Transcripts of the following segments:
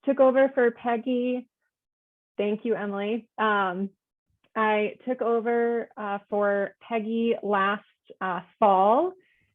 took over for Peggy. Thank you, Emily. I took over for Peggy last fall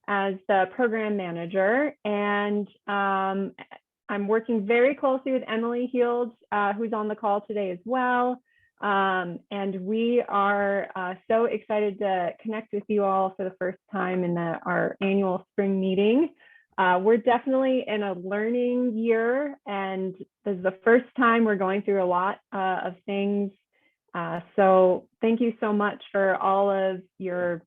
as the program manager, and I'm working very closely with Emily Heald, who's on the call today as well. And we are so excited to connect with you all for the first time in our annual spring meeting. We're definitely in a learning year, and this is the first time we're going through a lot of things. So thank you so much for all of your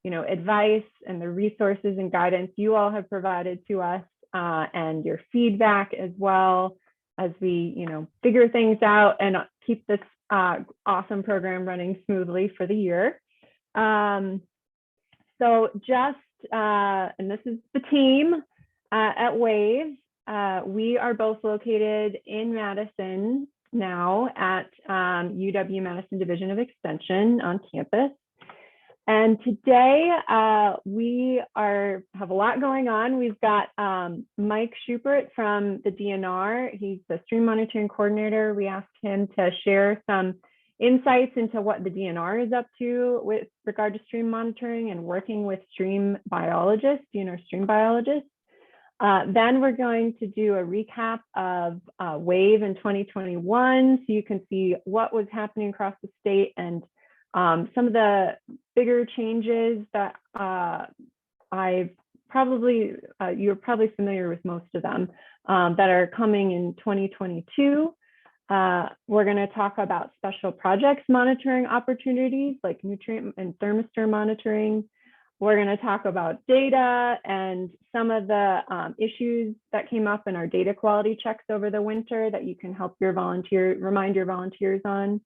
advice and the resources and guidance you all have provided to us, and your feedback as well as we figure things out and keep this awesome program running smoothly for the year. So just, and this is the team at WAV. We are both located in Madison now at UW-Madison Division of Extension on campus. And today we have a lot going on. We've got Mike Schubert from the DNR. He's the stream monitoring coordinator. We asked him to share some insights into what the DNR is up to with regard to stream monitoring and working with stream biologists, stream biologists. Then we're going to do a recap of WAVE in 2021, so you can see what was happening across the state and some of the bigger changes that you're probably familiar with most of them that are coming in 2022. We're going to talk about special projects monitoring opportunities like nutrient and thermistor monitoring. We're going to talk about data and some of the issues that came up in our data quality checks over the winter that you can help remind your volunteers on.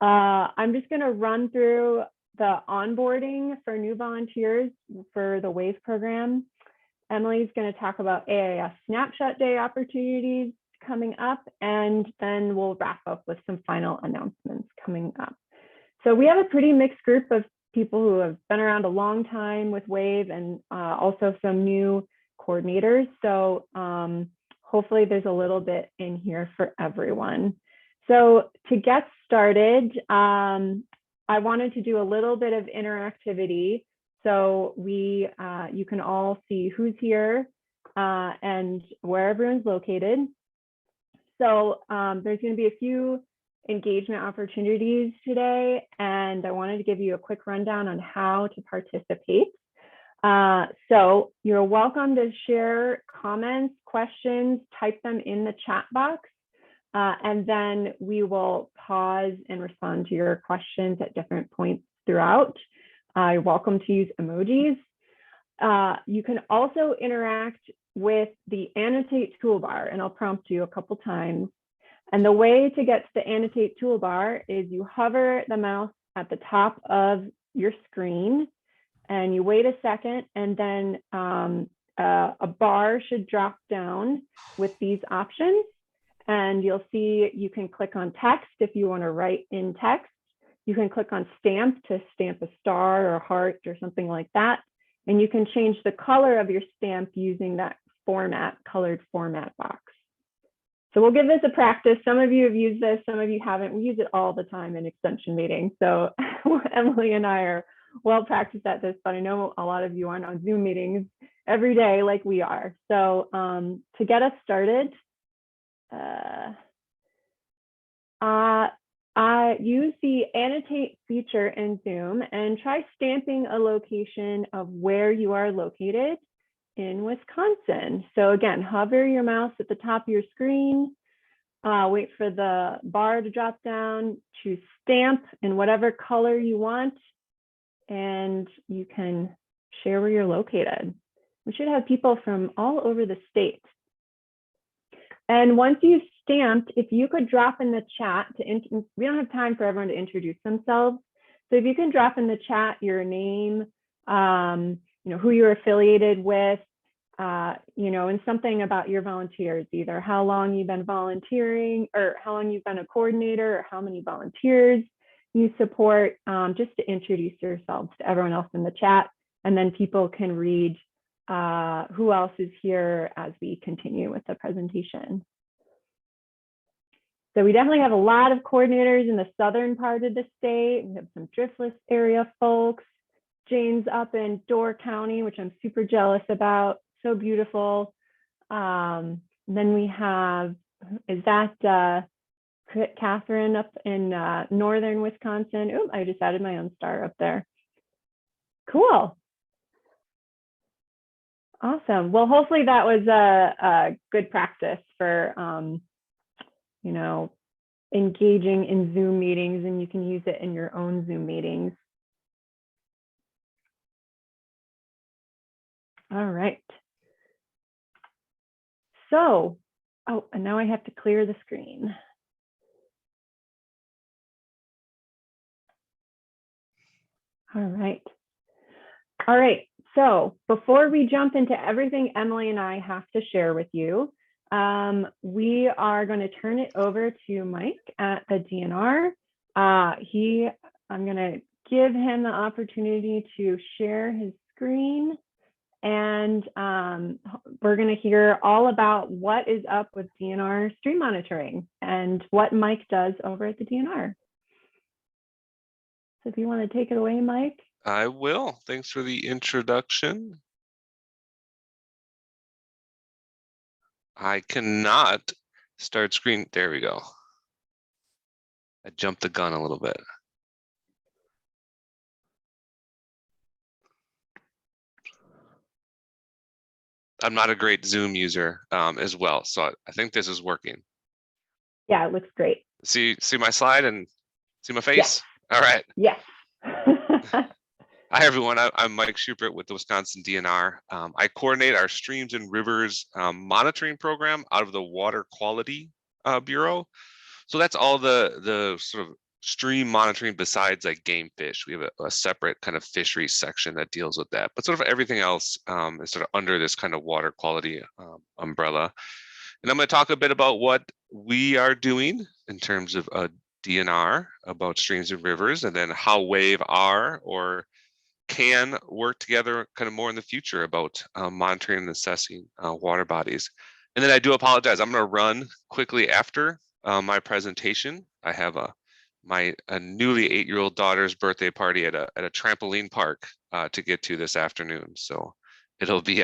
I'm just going to run through the onboarding for new volunteers for the WAVE program. Emily's going to talk about AIS Snapshot Day opportunities coming up, and then we'll wrap up with some final announcements coming up. So we have a pretty mixed group of people who have been around a long time with WAVE, and also some new coordinators. So hopefully there's a little bit in here for everyone. So to get started, I wanted to do a little bit of interactivity. So you can all see who's here and where everyone's located. So there's going to be a few engagement opportunities today, and I wanted to give you a quick rundown on how to participate. So you're welcome to share comments, questions, type them in the chat box. And then we will pause and respond to your questions at different points throughout. You're welcome to use emojis. You can also interact with the annotate toolbar, and I'll prompt you a couple times. And the way to get to the annotate toolbar is you hover the mouse at the top of your screen and you wait a second, and then a bar should drop down with these options. And you'll see you can click on text if you want to write in text. You can click on stamp to stamp a star or a heart or something like that. And you can change the color of your stamp using that colored format box. So we'll give this a practice. Some of you have used this, some of you haven't. We use it all the time in extension meetings. So Emily and I are well practiced at this, but I know a lot of you aren't on Zoom meetings every day like we are. So to get us started, use the annotate feature in Zoom and try stamping a location of where you are located in Wisconsin. So again, hover your mouse at the top of your screen, wait for the bar to drop down, choose stamp in whatever color you want, and you can share where you're located. We should have people from all over the state. And once you've stamped, if you could drop in the chat we don't have time for everyone to introduce themselves. So if you can drop in the chat your name, who you're affiliated with, and something about your volunteers, either how long you've been volunteering or how long you've been a coordinator or how many volunteers you support, just to introduce yourselves to everyone else in the chat. And then people can read who else is here as we continue with the presentation. So we definitely have a lot of coordinators in the southern part of the state. We have some driftless area folks. Jane's up in Door County, which I'm super jealous about. So beautiful. Then we have, is that Catherine up in northern Wisconsin? Oh, I just added my own star up there. Cool. Awesome. Well, hopefully that was a good practice for, you know, engaging in Zoom meetings, and you can use it in your own Zoom meetings. All right. So, oh, and now I have to clear the screen. All right. All right. So before we jump into everything Emily and I have to share with you, we are going to turn it over to Mike at the DNR. I'm going to give him the opportunity to share his screen, and we're going to hear all about what is up with DNR stream monitoring and what Mike does over at the DNR. So if you want to take it away, Mike. I will. Thanks for the introduction. I cannot start screen. There we go. I jumped the gun a little bit. I'm not a great Zoom user as well, so I think this is working. Yeah, it looks great. See my slide and see my face? Yes. All right. Yes. Hi, everyone. I'm Mike Schubert with the Wisconsin DNR. I coordinate our streams and rivers monitoring program out of the Water Quality Bureau. So that's all the sort of stream monitoring besides like game fish. We have a separate kind of fisheries section that deals with that. But sort of everything else is sort of under this kind of water quality umbrella. And I'm going to talk a bit about what we are doing in terms of DNR about streams and rivers, and then how WAVE are or can work together kind of more in the future about monitoring and assessing water bodies. And then I do apologize. I'm going to run quickly after my presentation. I have my newly 8-year-old daughter's birthday party at a trampoline park to get to this afternoon. So it'll be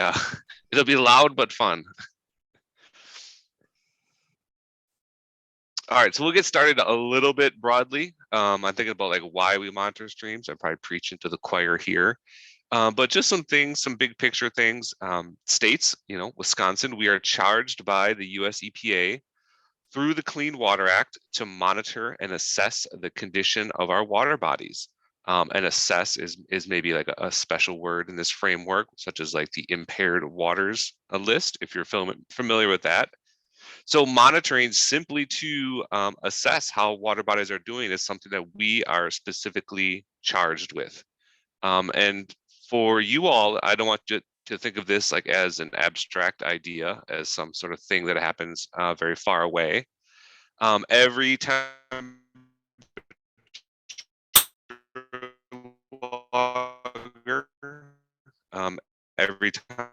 loud but fun. All right, so we'll get started a little bit broadly. I'm thinking about like why we monitor streams. I'm probably preaching to the choir here. But just some things, some big picture things. States, Wisconsin, we are charged by the US EPA through the Clean Water Act to monitor and assess the condition of our water bodies. And assess is maybe like a special word in this framework, such as like the impaired waters list, if you're familiar with that. So monitoring simply to assess how water bodies are doing is something that we are specifically charged with. And for you all, I don't want you to think of this like as an abstract idea, as some sort of thing that happens very far away. Every time every time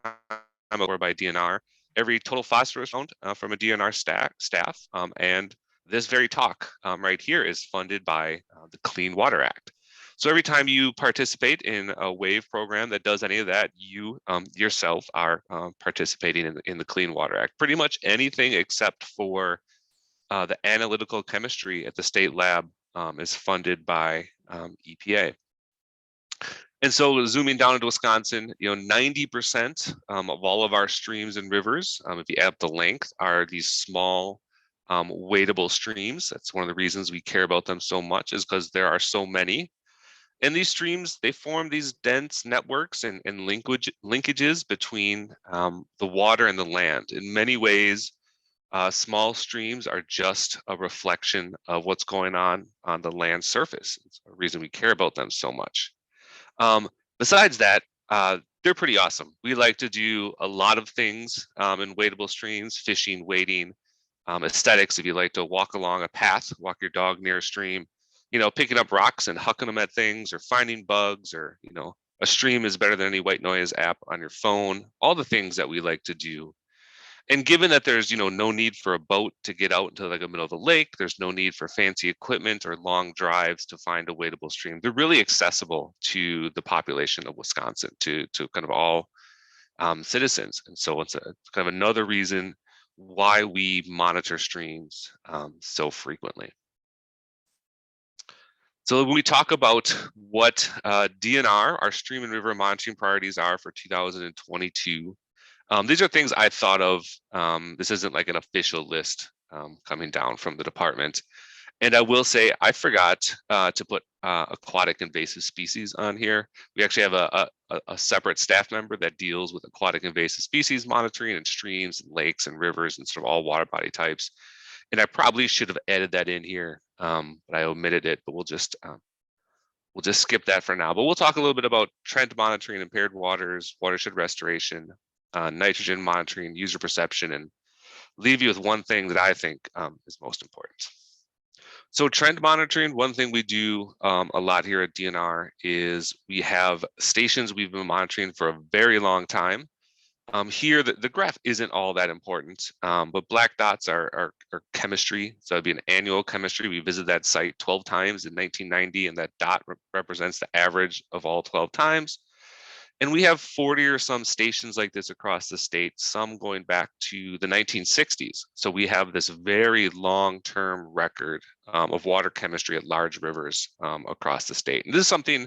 or by DNR, every total phosphorus found from a DNR staff, and this very talk right here is funded by the Clean Water Act. So every time you participate in a WAVE program that does any of that, you yourself are participating in the Clean Water Act. Pretty much anything except for the analytical chemistry at the state lab is funded by EPA. And so zooming down into Wisconsin, 90% of all of our streams and rivers, if you add up the length, are these small wadable streams. That's one of the reasons we care about them so much, is because there are so many. And these streams, they form these dense networks and linkages between the water and the land. In many ways, small streams are just a reflection of what's going on the land surface. It's a reason we care about them so much. Besides that, they're pretty awesome. We like to do a lot of things in wadable streams: fishing, wading, aesthetics. If you like to walk along a path, walk your dog near a stream, picking up rocks and hucking them at things, or finding bugs, or, a stream is better than any white noise app on your phone. All the things that we like to do. And given that there's, no need for a boat to get out into like the middle of the lake, there's no need for fancy equipment or long drives to find a wadable stream. They're really accessible to the population of Wisconsin, to kind of all citizens. And so it's kind of another reason why we monitor streams so frequently. So when we talk about what DNR, our stream and river monitoring priorities are for 2022, these are things I thought of. This isn't like an official list coming down from the department. And I will say, I forgot to put aquatic invasive species on here. We actually have a separate staff member that deals with aquatic invasive species monitoring and streams, and lakes and rivers and sort of all water body types. And I probably should have added that in here, but I omitted it, but we'll just skip that for now. But we'll talk a little bit about trend monitoring, impaired waters, watershed restoration, nitrogen monitoring, user perception, and leave you with one thing that I think is most important. So trend monitoring, one thing we do a lot here at DNR is we have stations we've been monitoring for a very long time. Here, the graph isn't all that important, but black dots are chemistry. So it'd be an annual chemistry. We visited that site 12 times in 1990, and that dot represents the average of all 12 times. And we have 40 or some stations like this across the state, some going back to the 1960s. So we have this very long-term record of water chemistry at large rivers across the state. And this is something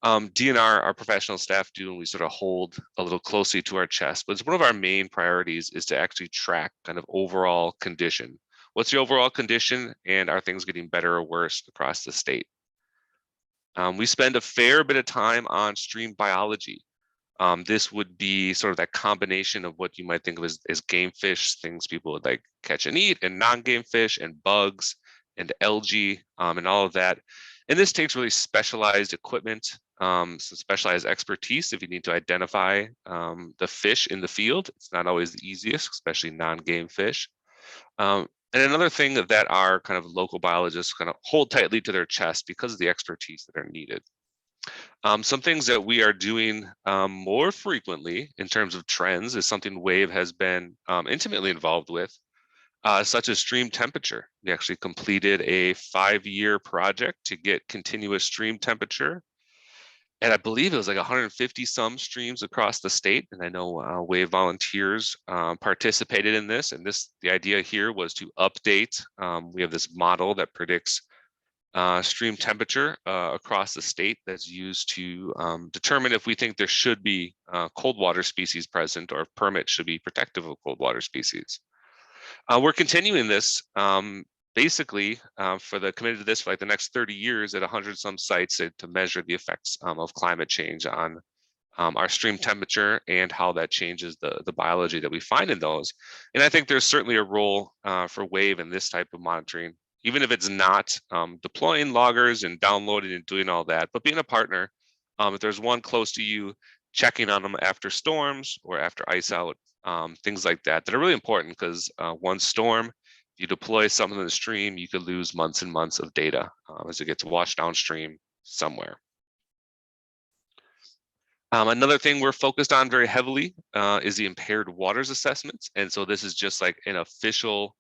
DNR, our professional staff do, and we sort of hold a little closely to our chest. But it's one of our main priorities is to actually track kind of overall condition. What's the overall condition, and are things getting better or worse across the state? We spend a fair bit of time on stream biology. This would be sort of that combination of what you might think of as game fish, things people would like catch and eat, and non-game fish, and bugs, and algae, and all of that. And this takes really specialized equipment, some specialized expertise if you need to identify the fish in the field. It's not always the easiest, especially non-game fish. And another thing that our kind of local biologists kind of hold tightly to their chest because of the expertise that are needed. Some things that we are doing more frequently in terms of trends is something WAVE has been intimately involved with, such as stream temperature. We actually completed a 5-year project to get continuous stream temperature. And I believe it was like 150 some streams across the state. And I know WAVE volunteers participated in this. And the idea here was to update. We have this model that predicts stream temperature across the state that's used to determine if we think there should be cold water species present, or if permits should be protective of cold water species. We're continuing this basically committed to this for like the next 30 years at 100 some sites to measure the effects of climate change on our stream temperature and how that changes the biology that we find in those. And I think there's certainly a role for WAVE in this type of monitoring, even if it's not deploying loggers and downloading and doing all that, but being a partner. If there's one close to you, checking on them after storms or after ice out, things like that are really important, because one storm, if you deploy something in the stream, you could lose months and months of data as it gets washed downstream somewhere. Another thing we're focused on very heavily is the impaired waters assessments. And so this is just like an official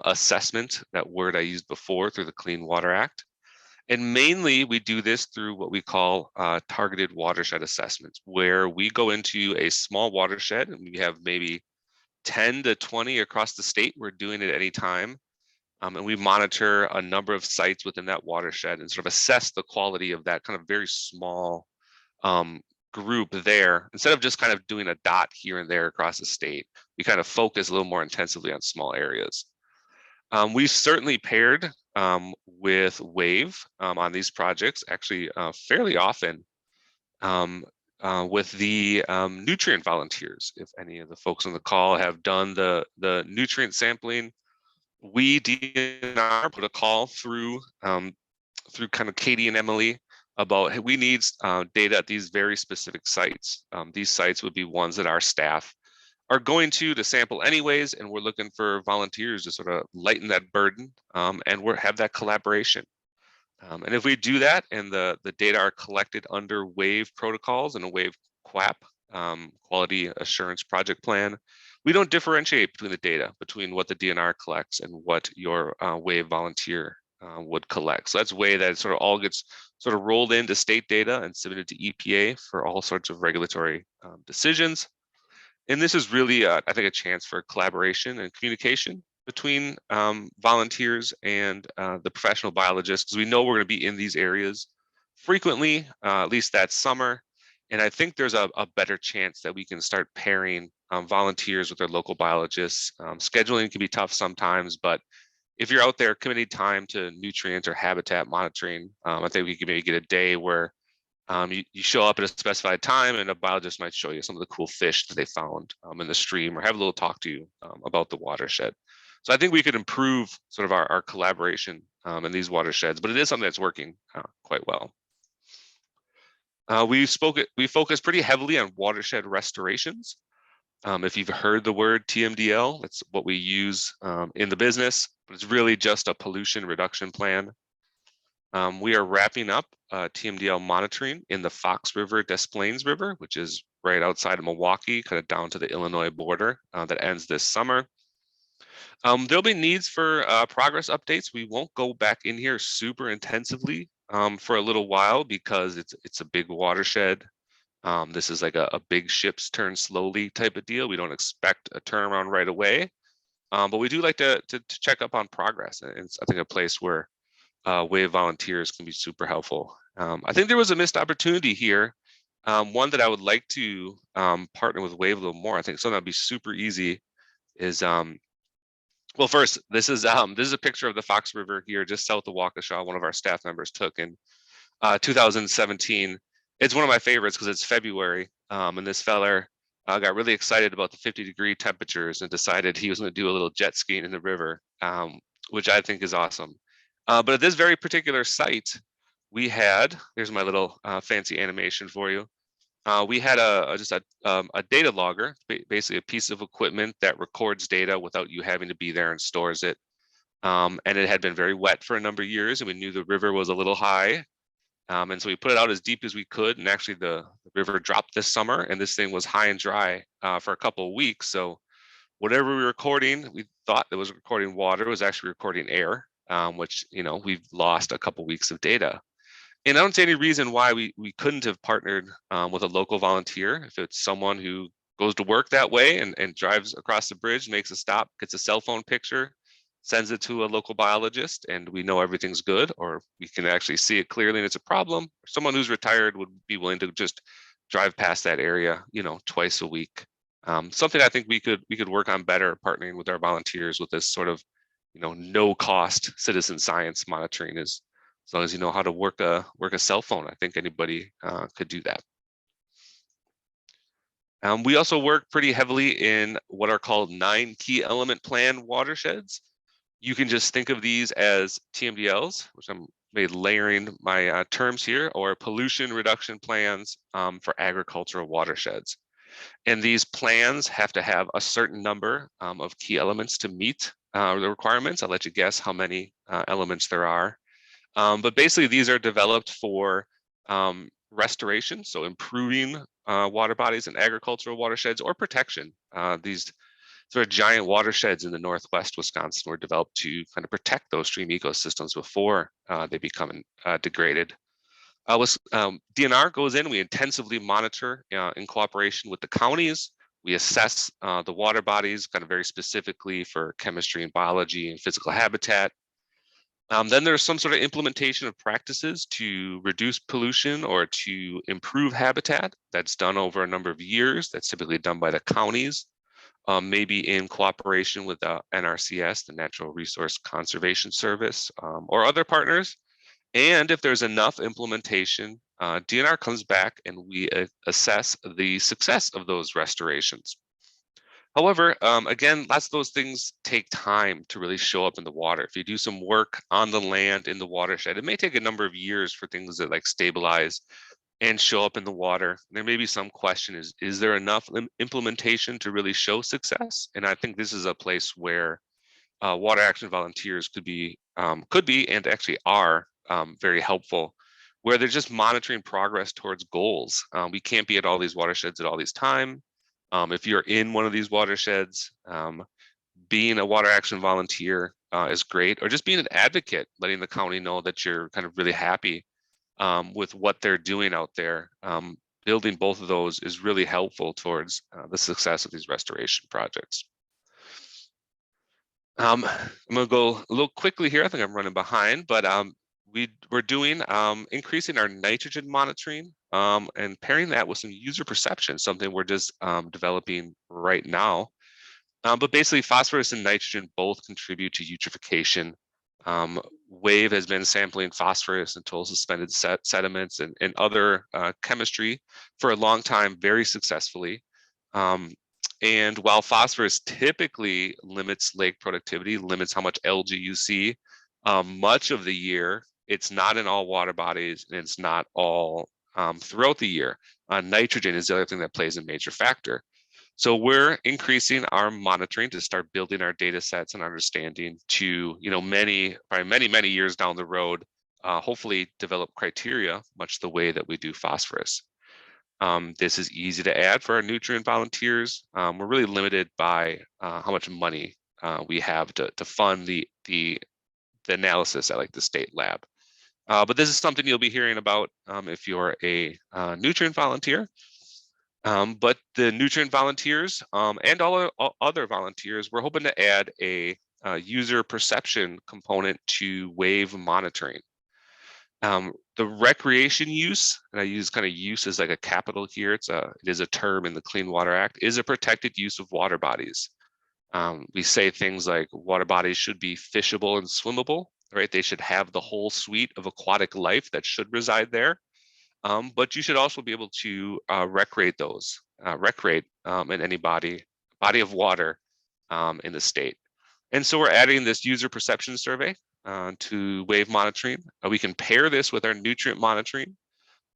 assessment, that word I used before, through the Clean Water Act. And mainly we do this through what we call targeted watershed assessments, where we go into a small watershed and we have maybe 10 to 20 across the state. We're doing it at any time. And we monitor a number of sites within that watershed and sort of assess the quality of that kind of very small group there. Instead of just kind of doing a dot here and there across the state, we kind of focus a little more intensively on small areas. We've certainly paired with WAVE on these projects, actually fairly often, with the nutrient volunteers. If any of the folks on the call have done the nutrient sampling, we DNR put a call through kind of Katie and Emily about, hey, we need data at these very specific sites. These sites would be ones that our staff are going to sample anyways, and we're looking for volunteers to sort of lighten that burden and have that collaboration. And if we do that and the data are collected under WAVE protocols and a WAVE QAP, Quality Assurance Project Plan, we don't differentiate between the data, between what the DNR collects and what your WAV volunteer would collect. So that's a way that it sort of all gets sort of rolled into state data and submitted to EPA for all sorts of regulatory decisions. And this is really, I think, a chance for collaboration and communication between volunteers and the professional biologists, because we know we're going to be in these areas frequently, at least that summer. And I think there's a better chance that we can start pairing volunteers with their local biologists. Scheduling can be tough sometimes, but if you're out there committing time to nutrient or habitat monitoring, I think we can maybe get a day where you show up at a specified time and a biologist might show you some of the cool fish that they found in the stream, or have a little talk to you about the watershed. So I think we could improve sort of our collaboration in these watersheds, but it is something that's working quite well. We focus pretty heavily on watershed restorations. If you've heard the word TMDL, that's what we use in the business, but it's really just a pollution reduction plan. We are wrapping up TMDL monitoring in the Fox River, Des Plaines River, which is right outside of Milwaukee, kind of down to the Illinois border, that ends this summer. There'll be needs for progress updates. We won't go back in here super intensively for a little while because it's a big watershed. This is like a big ships turn slowly type of deal. We don't expect a turnaround right away, but we do like to check up on progress. And it's, I think, a place where WAVE volunteers can be super helpful. I think there was a missed opportunity here. One that I would like to partner with WAVE a little more. I think something that'd be super easy is, well, first, this is a picture of the Fox River here, just south of Waukesha. One of our staff members took in 2017. It's one of my favorites because it's February, and this feller got really excited about the 50-degree temperatures and decided he was going to do a little jet skiing in the river, which I think is awesome. But at this very particular site, we had, here's my little fancy animation for you. We had just a data logger, basically a piece of equipment that records data without you having to be there and stores it. And it had been very wet for a number of years, and we knew the river was a little high. And so we put it out as deep as we could. And actually the river dropped this summer, and this thing was high and dry for a couple of weeks. So whatever we were recording, we thought it was recording water, it was actually recording air, which, you know, we've lost a couple weeks of data. And I don't see any reason why we couldn't have partnered with a local volunteer. If it's someone who goes to work that way and drives across the bridge, makes a stop, gets a cell phone picture, sends it to a local biologist, and we know everything's good, or we can actually see it clearly and it's a problem. Someone who's retired would be willing to just drive past that area, you know, twice a week. Something I think we could work on better, partnering with our volunteers with this sort of, you know, no cost citizen science monitoring. Is as long as you know how to work a cell phone, I think anybody could do that. We also work pretty heavily in what are called 9 key element plan watersheds. You can just think of these as TMDLs, which I'm maybe layering my terms here, or pollution reduction plans for agricultural watersheds. And these plans have to have a certain number of key elements to meet the requirements. I'll let you guess how many elements there are. But basically, these are developed for restoration, so improving water bodies and agricultural watersheds, or protection. These sort of giant watersheds in the northwest Wisconsin were developed to kind of protect those stream ecosystems before they become degraded. DNR goes in, we intensively monitor in cooperation with the counties. We assess the water bodies kind of very specifically for chemistry and biology and physical habitat. Then there's some sort of implementation of practices to reduce pollution or to improve habitat. That's done over a number of years. That's typically done by the counties, maybe in cooperation with the NRCS, the Natural Resource Conservation Service, or other partners. And if there's enough implementation, DNR comes back and we assess the success of those restorations. However, again, lots of those things take time to really show up in the water. If you do some work on the land in the watershed, it may take a number of years for things that like stabilize and show up in the water. There may be some question is there enough implementation to really show success? And I think this is a place where water action volunteers could be and actually are very helpful, where they're just monitoring progress towards goals. We can't be at all these watersheds at all these time. If you're in one of these watersheds, being a water action volunteer is great, or just being an advocate, letting the county know that you're kind of really happy with what they're doing out there. Building both of those is really helpful towards the success of these restoration projects. I'm going to go a little quickly here. I think I'm running behind, but we're doing increasing our nitrogen monitoring and pairing that with some user perception, something we're just developing right now. But basically, phosphorus and nitrogen both contribute to eutrophication. WAV has been sampling phosphorus and total suspended sediments and other chemistry for a long time, very successfully. And while phosphorus typically limits lake productivity, limits how much algae you see, much of the year, it's not in all water bodies, and it's not all throughout the year. Nitrogen is the other thing that plays a major factor. So we're increasing our monitoring to start building our data sets and understanding to, many years down the road, hopefully develop criteria, much the way that we do phosphorus. This is easy to add for our nutrient volunteers. We're really limited by how much money we have to fund the analysis at like the state lab. But this is something you'll be hearing about if you're a nutrient volunteer. But the nutrient volunteers and all other volunteers, we're hoping to add a user perception component to WAVE monitoring. The recreation use, and I use kind of use as like a capital here, it is a term in the Clean Water Act, is a protected use of water bodies. We say things like water bodies should be fishable and swimmable, right? They should have the whole suite of aquatic life that should reside there. But you should also be able to recreate those, in any body of water in the state. And so we're adding this user perception survey to WAVE monitoring. We can pair this with our nutrient monitoring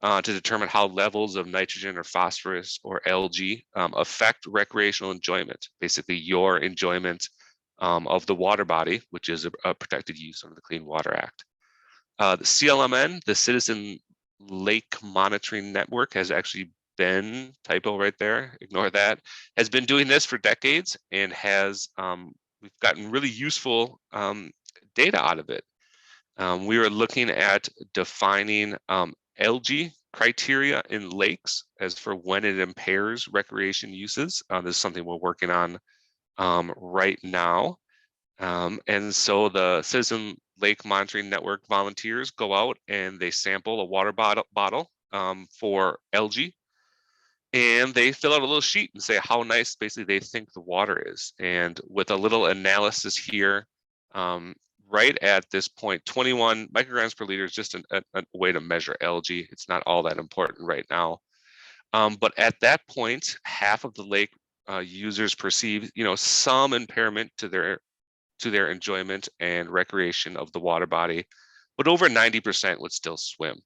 to determine how levels of nitrogen or phosphorus or algae affect recreational enjoyment, basically your enjoyment of the water body, which is a protected use under the Clean Water Act. The CLMN, the Citizen Lake Monitoring Network, has actually been, typo right there, ignore that, has been doing this for decades and has, we've gotten really useful data out of it. We were looking at defining algae criteria in lakes as for when it impairs recreation uses. This is something we're working on right now. And so the Citizen Lake Monitoring Network volunteers go out and they sample a water bottle for algae. And they fill out a little sheet and say how nice basically they think the water is. And with a little analysis here, right at this point, 21 micrograms per liter is just a way to measure algae. It's not all that important right now. But at that point, half of the lake users perceive, some impairment to their enjoyment and recreation of the water body, but over 90% would still swim.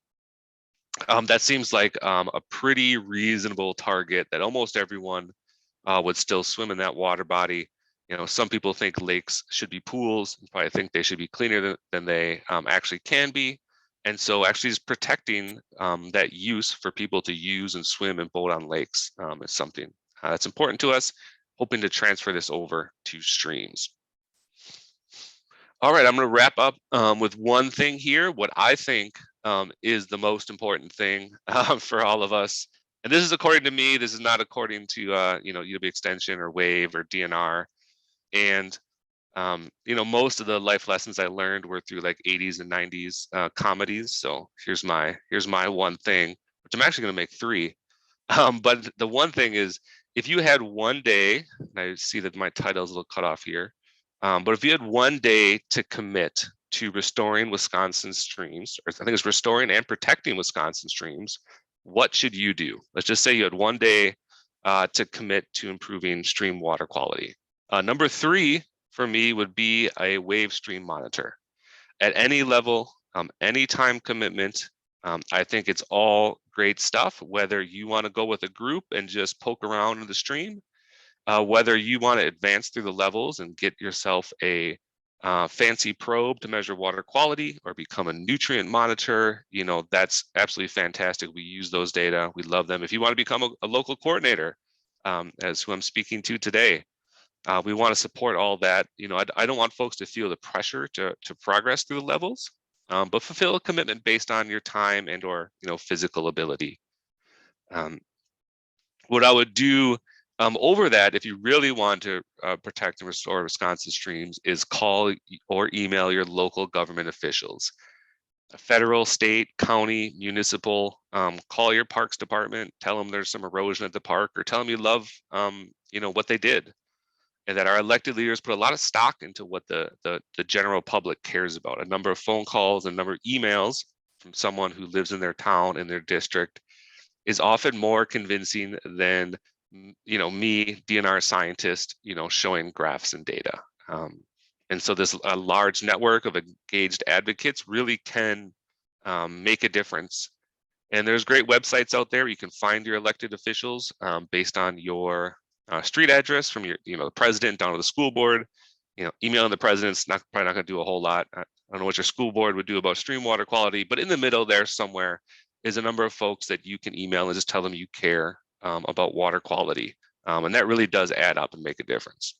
That seems like a pretty reasonable target that almost everyone would still swim in that water body. Some people think lakes should be pools, and probably think they should be cleaner than they actually can be. And so actually just protecting that use for people to use and swim and boat on lakes is something that's important to us, hoping to transfer this over to streams. All right, I'm going to wrap up with one thing here, what I think is the most important thing for all of us. And this is according to me, this is not according to UW Extension or WAVE or DNR. And most of the life lessons I learned were through like 80s and 90s comedies. So here's my one thing, which I'm actually going to make three. But the one thing is, if you had one day, and I see that my title is a little cut off here, but if you had one day to commit to restoring Wisconsin streams, or I think it's restoring and protecting Wisconsin streams, what should you do? Let's just say you had one day to commit to improving stream water quality. Number three for me would be a WAVE stream monitor. At any level, any time commitment, I think it's all great stuff, whether you want to go with a group and just poke around in the stream, whether you want to advance through the levels and get yourself a fancy probe to measure water quality or become a nutrient monitor, that's absolutely fantastic. We use those data. We love them. If you want to become a local coordinator, as who I'm speaking to today. We want to support all that. You know, I don't want folks to feel the pressure to progress through the levels, but fulfill a commitment based on your time and or, you know, physical ability. What I would do over that, if you really want to protect and restore Wisconsin streams, is call or email your local government officials, federal, state, county, municipal. Call your parks department, tell them there's some erosion at the park, or tell them you love you know, what they did, and that our elected leaders put a lot of stock into what the general public cares about. A number of phone calls, a number of emails from someone who lives in their town, in their district, is often more convincing than, you know, me, DNR scientist, you know, showing graphs and data. And so this a large network of engaged advocates really can make a difference. And there's great websites out there. You can find your elected officials based on your street address, from your, you know, the president down to the school board. You know, emailing the president's probably not going to do a whole lot. I don't know what your school board would do about stream water quality, but in the middle there somewhere is a number of folks that you can email and just tell them you care about water quality. And that really does add up and make a difference.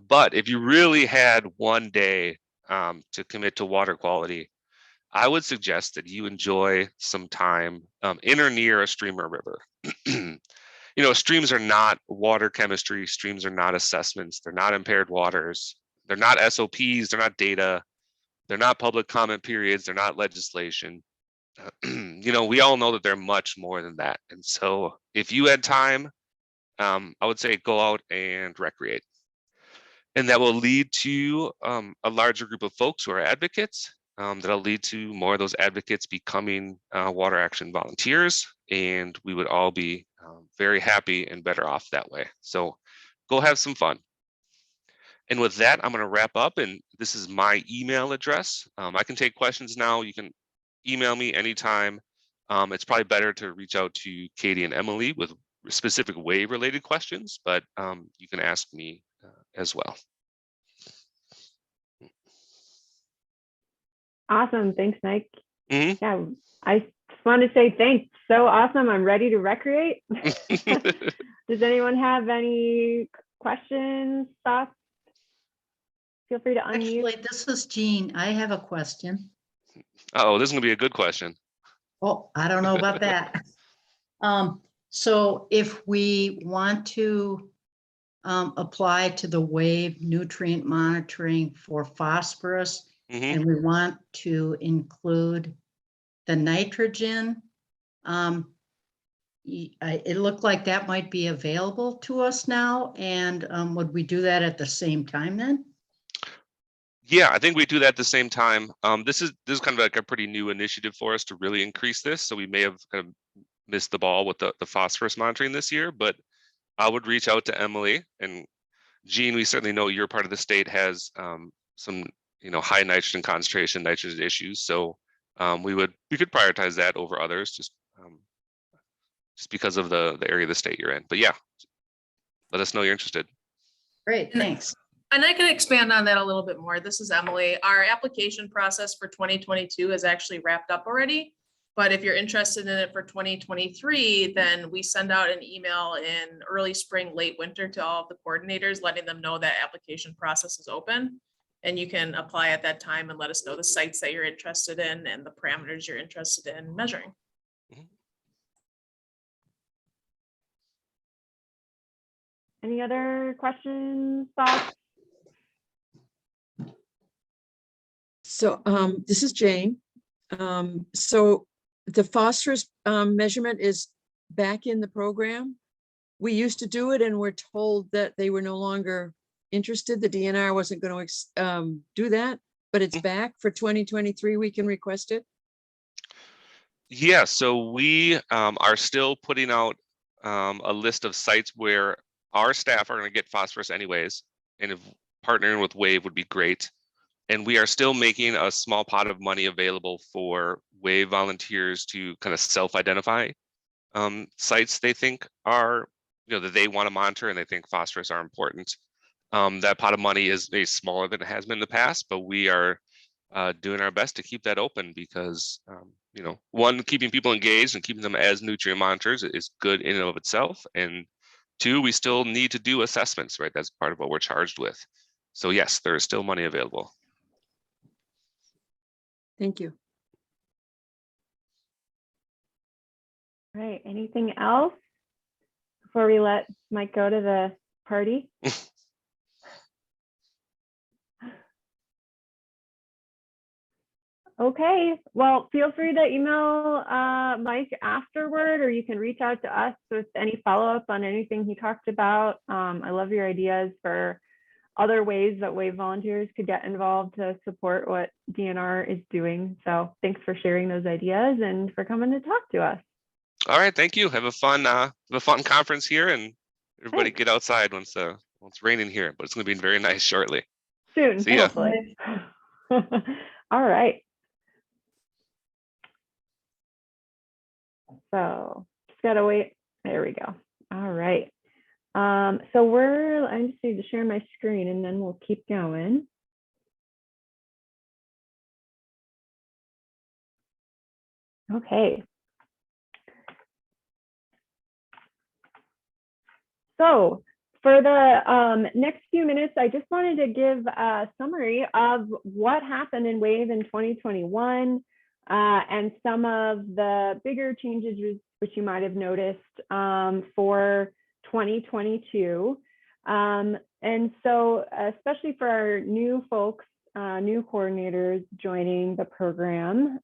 But if you really had one day to commit to water quality, I would suggest that you enjoy some time in or near a stream or river. You know, streams are not water chemistry. Streams are not assessments. They're not impaired waters. They're not SOPs. They're not data. They're not public comment periods. They're not legislation. You know, we all know that they're much more than that. And so if you had time, I would say go out and recreate. And that will lead to a larger group of folks who are advocates. That'll lead to more of those advocates becoming water action volunteers, and we would all be very happy and better off that way. So go have some fun. And with that, I'm going to wrap up, and this is my email address. I can take questions now. You can email me anytime. It's probably better to reach out to Katie and Emily with specific WAV related questions, but you can ask me as well. Awesome. Thanks, Mike. Mm-hmm. Yeah, I just want to say thanks. So awesome. I'm ready to recreate. Does anyone have any questions, thoughts? Feel free to unmute. Actually, this is Jean. I have a question. Oh, this is going to be a good question. Oh, I don't know about that. So if we want to apply to the WAV nutrient monitoring for phosphorus, and we want to include the nitrogen, it looked like that might be available to us now. And would we do that at the same time then? Yeah, I think we do that at the same time. This is kind of like a pretty new initiative for us to really increase this. So we may have kind of missed the ball with the phosphorus monitoring this year, but I would reach out to Emily and Jean. We certainly know your part of the state has some, you know, high nitrogen concentration, nitrogen issues. So we could prioritize that over others, just because of the area of the state you're in. But yeah, let us know you're interested. Great, thanks. And I can expand on that a little bit more. This is Emily. Our application process for 2022 is actually wrapped up already. But if you're interested in it for 2023, then we send out an email in early spring, late winter to all of the coordinators, letting them know that application process is open. And you can apply at that time and let us know the sites that you're interested in and the parameters you're interested in measuring. Any other questions, thoughts? So this is Jane. So the phosphorus measurement is back in the program. We used to do it and we're told that they were no longer interested. The DNR wasn't going to do that, but it's back for 2023. We can request it. Yeah, so we are still putting out a list of sites where our staff are going to get phosphorus anyways, and if partnering with WAV would be great. And we are still making a small pot of money available for WAV volunteers to kind of self-identify sites they think are, you know, that they want to monitor and they think phosphorus are important. That pot of money is maybe smaller than it has been in the past, but we are doing our best to keep that open because one, keeping people engaged and keeping them as nutrient monitors is good in and of itself. And two, we still need to do assessments, right? That's part of what we're charged with. So yes, there is still money available. Thank you. All right, anything else before we let Mike go to the party? Okay, well, feel free to email Mike afterward, or you can reach out to us with any follow-up on anything he talked about. I love your ideas for other ways that WAVE volunteers could get involved to support what DNR is doing. So thanks for sharing those ideas and for coming to talk to us. All right, thank you. Have a fun conference here, and everybody Thanks. get outside once it's raining here, but it's going to be very nice shortly. Soon, See ya. hopefully. All right. So just gotta wait. There we go. All right. So I just need to share my screen and then we'll keep going. Okay. So for the next few minutes, I just wanted to give a summary of what happened in WAVE in 2021 and some of the bigger changes which you might have noticed for 2022. And so especially for our new folks, new coordinators joining the program,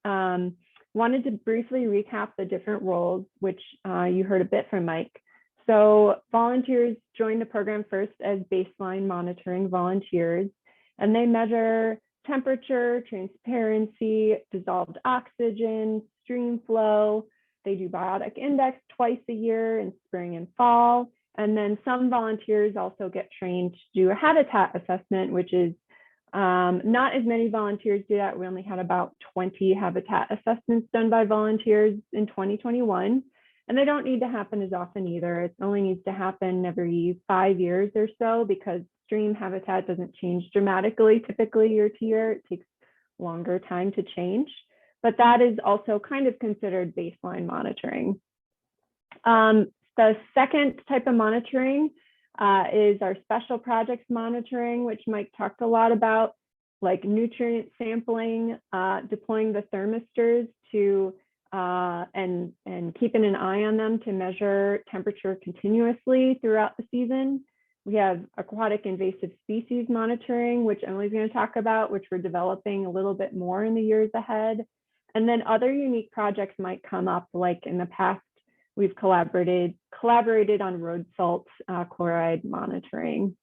wanted to briefly recap the different roles, which you heard a bit from Mike. So volunteers join the program first as baseline monitoring volunteers, and they measure temperature, transparency, dissolved oxygen, stream flow. They do biotic index twice a year in spring and fall. And then some volunteers also get trained to do a habitat assessment, which is not as many volunteers do that. We only had about 20 habitat assessments done by volunteers in 2021. And they don't need to happen as often either. It only needs to happen every 5 years or so because stream habitat doesn't change dramatically, typically year to year. It takes longer time to change, but that is also kind of considered baseline monitoring. The second type of monitoring is our special projects monitoring, which Mike talked a lot about, like nutrient sampling, deploying the thermistors to and keeping an eye on them to measure temperature continuously throughout the season. We have aquatic invasive species monitoring, which Emily's going to talk about, which we're developing a little bit more in the years ahead. And then other unique projects might come up, like in the past, we've collaborated on road salt chloride monitoring.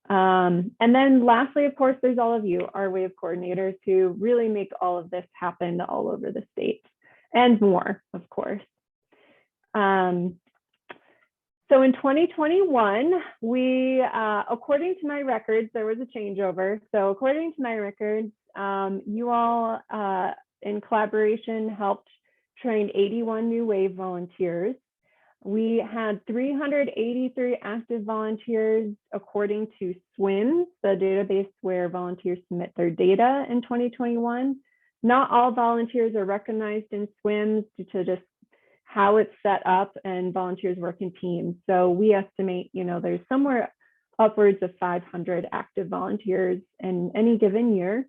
And then lastly, of course, there's all of you, our WAVE coordinators, who really make all of this happen all over the state. And more, of course. So in 2021, we, according to my records, there was a changeover. So according to my records, you all in collaboration helped train 81 new WAVE volunteers. We had 383 active volunteers according to SWIMS, the database where volunteers submit their data in 2021. Not all volunteers are recognized in SWIMS due to just how it's set up, and volunteers work in teams. So we estimate, there's somewhere upwards of 500 active volunteers in any given year.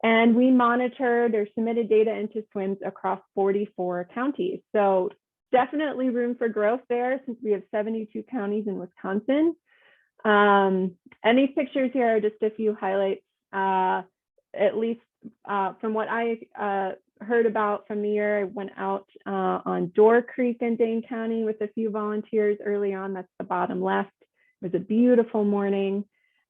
And we monitored or submitted data into SWIMS across 44 counties. So definitely room for growth there since we have 72 counties in Wisconsin. And these pictures here are just a few highlights, at least from what I heard about from the year. I went out on Door Creek in Dane County with a few volunteers early on. That's the bottom left. It was a beautiful morning.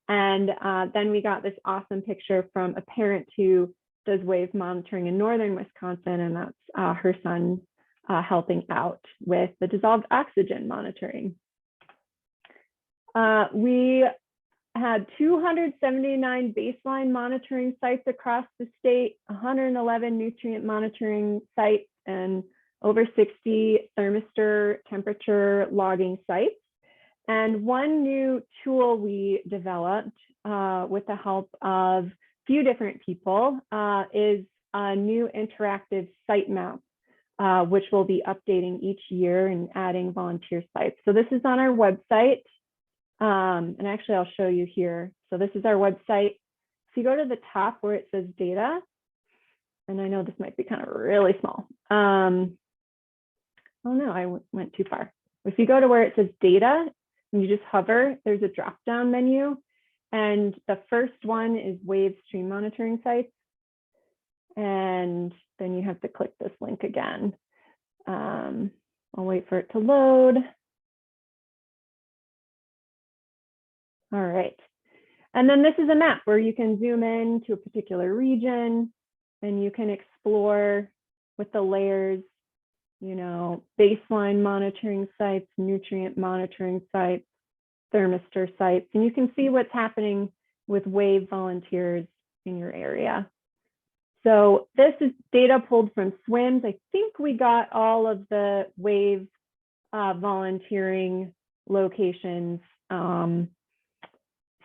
And then we got this awesome picture from a parent who does WAVE monitoring in northern Wisconsin, and that's her son helping out with the dissolved oxygen monitoring. We had 279 baseline monitoring sites across the state, 111 nutrient monitoring sites, and over 60 thermistor temperature logging sites. And one new tool we developed with the help of a few different people is a new interactive site map which we'll be updating each year and adding volunteer sites. So this is on our website. And actually, I'll show you here. So this is our website. If you go to the top where it says data, and I know this might be kind of really small. Oh no, I went too far. If you go to where it says data and you just hover, there's a drop-down menu. And the first one is WAV stream monitoring sites. And then you have to click this link again. I'll wait for it to load. All right. And then this is a map where you can zoom in to a particular region and you can explore with the layers, you know, baseline monitoring sites, nutrient monitoring sites, thermistor sites, and you can see what's happening with WAVE volunteers in your area. So this is data pulled from SWIMS. I think we got all of the WAVE volunteering locations.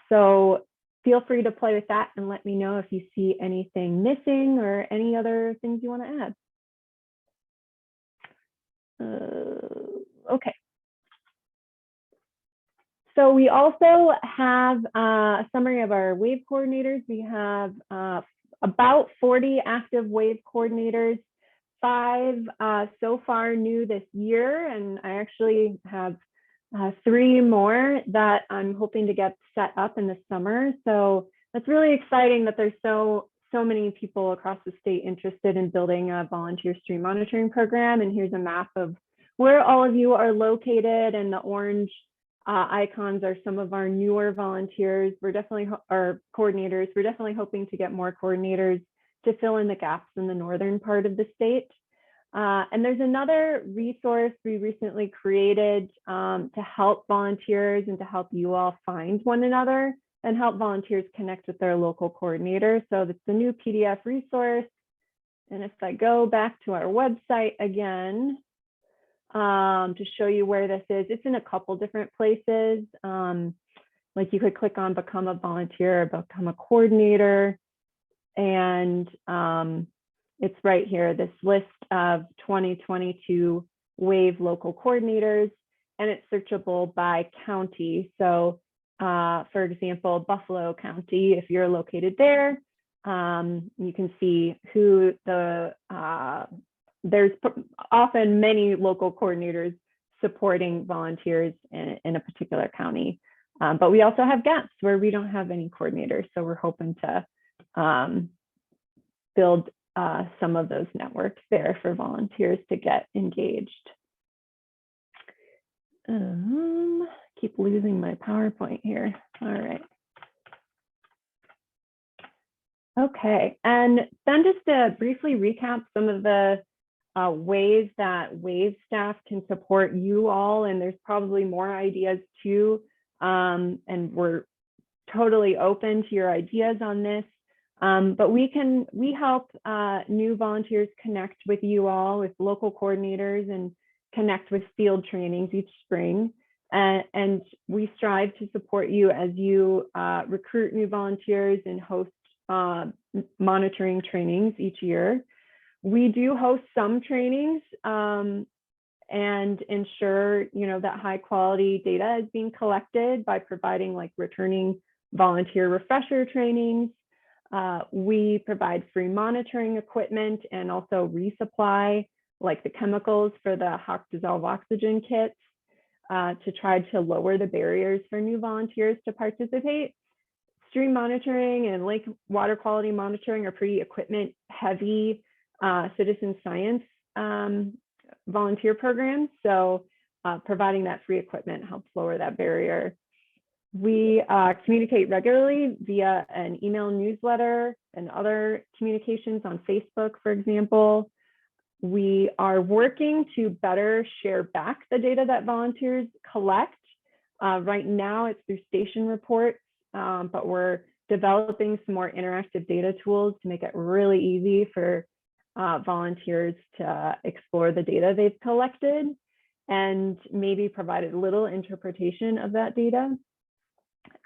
So feel free to play with that and let me know if you see anything missing or any other things you want to add. Okay. So we also have a summary of our WAVE coordinators. We have about 40 active WAVE coordinators, 5 so far new this year, and I actually have 3 more that I'm hoping to get set up in the summer. So that's really exciting that there's so many people across the state interested in building a volunteer stream monitoring program. And here's a map of where all of you are located, and the orange icons are some of our newer volunteers. We're definitely, our coordinators, we're definitely hoping to get more coordinators to fill in the gaps in the northern part of the state. And there's another resource we recently created to help volunteers and to help you all find one another and help volunteers connect with their local coordinator. So it's a new PDF resource. And if I go back to our website again, to show you where this is, it's in a couple different places. Like you could click on become a volunteer, become a coordinator, and it's right here, this list of 2022 WAVE local coordinators, and it's searchable by county. So for example, Buffalo County, if you're located there, you can see who the, there's often many local coordinators supporting volunteers in a particular county. But we also have gaps where we don't have any coordinators. So we're hoping to build some of those networks there for volunteers to get engaged. Keep losing my PowerPoint here. All right. Okay, and then just to briefly recap some of the ways that WAVE staff can support you all, and there's probably more ideas too, and we're totally open to your ideas on this. But we help new volunteers connect with you all, with local coordinators, and connect with field trainings each spring. And we strive to support you as you recruit new volunteers and host monitoring trainings each year. We do host some trainings and ensure, you know, that high quality data is being collected by providing like returning volunteer refresher trainings. We provide free monitoring equipment and also resupply like the chemicals for the Hawk dissolve oxygen kits to try to lower the barriers for new volunteers to participate. Stream monitoring and lake water quality monitoring are pretty equipment heavy citizen science volunteer programs. So providing that free equipment helps lower that barrier. We communicate regularly via an email newsletter and other communications on Facebook, for example. We are working to better share back the data that volunteers collect. Right now it's through station reports, but we're developing some more interactive data tools to make it really easy for volunteers to explore the data they've collected and maybe provide a little interpretation of that data.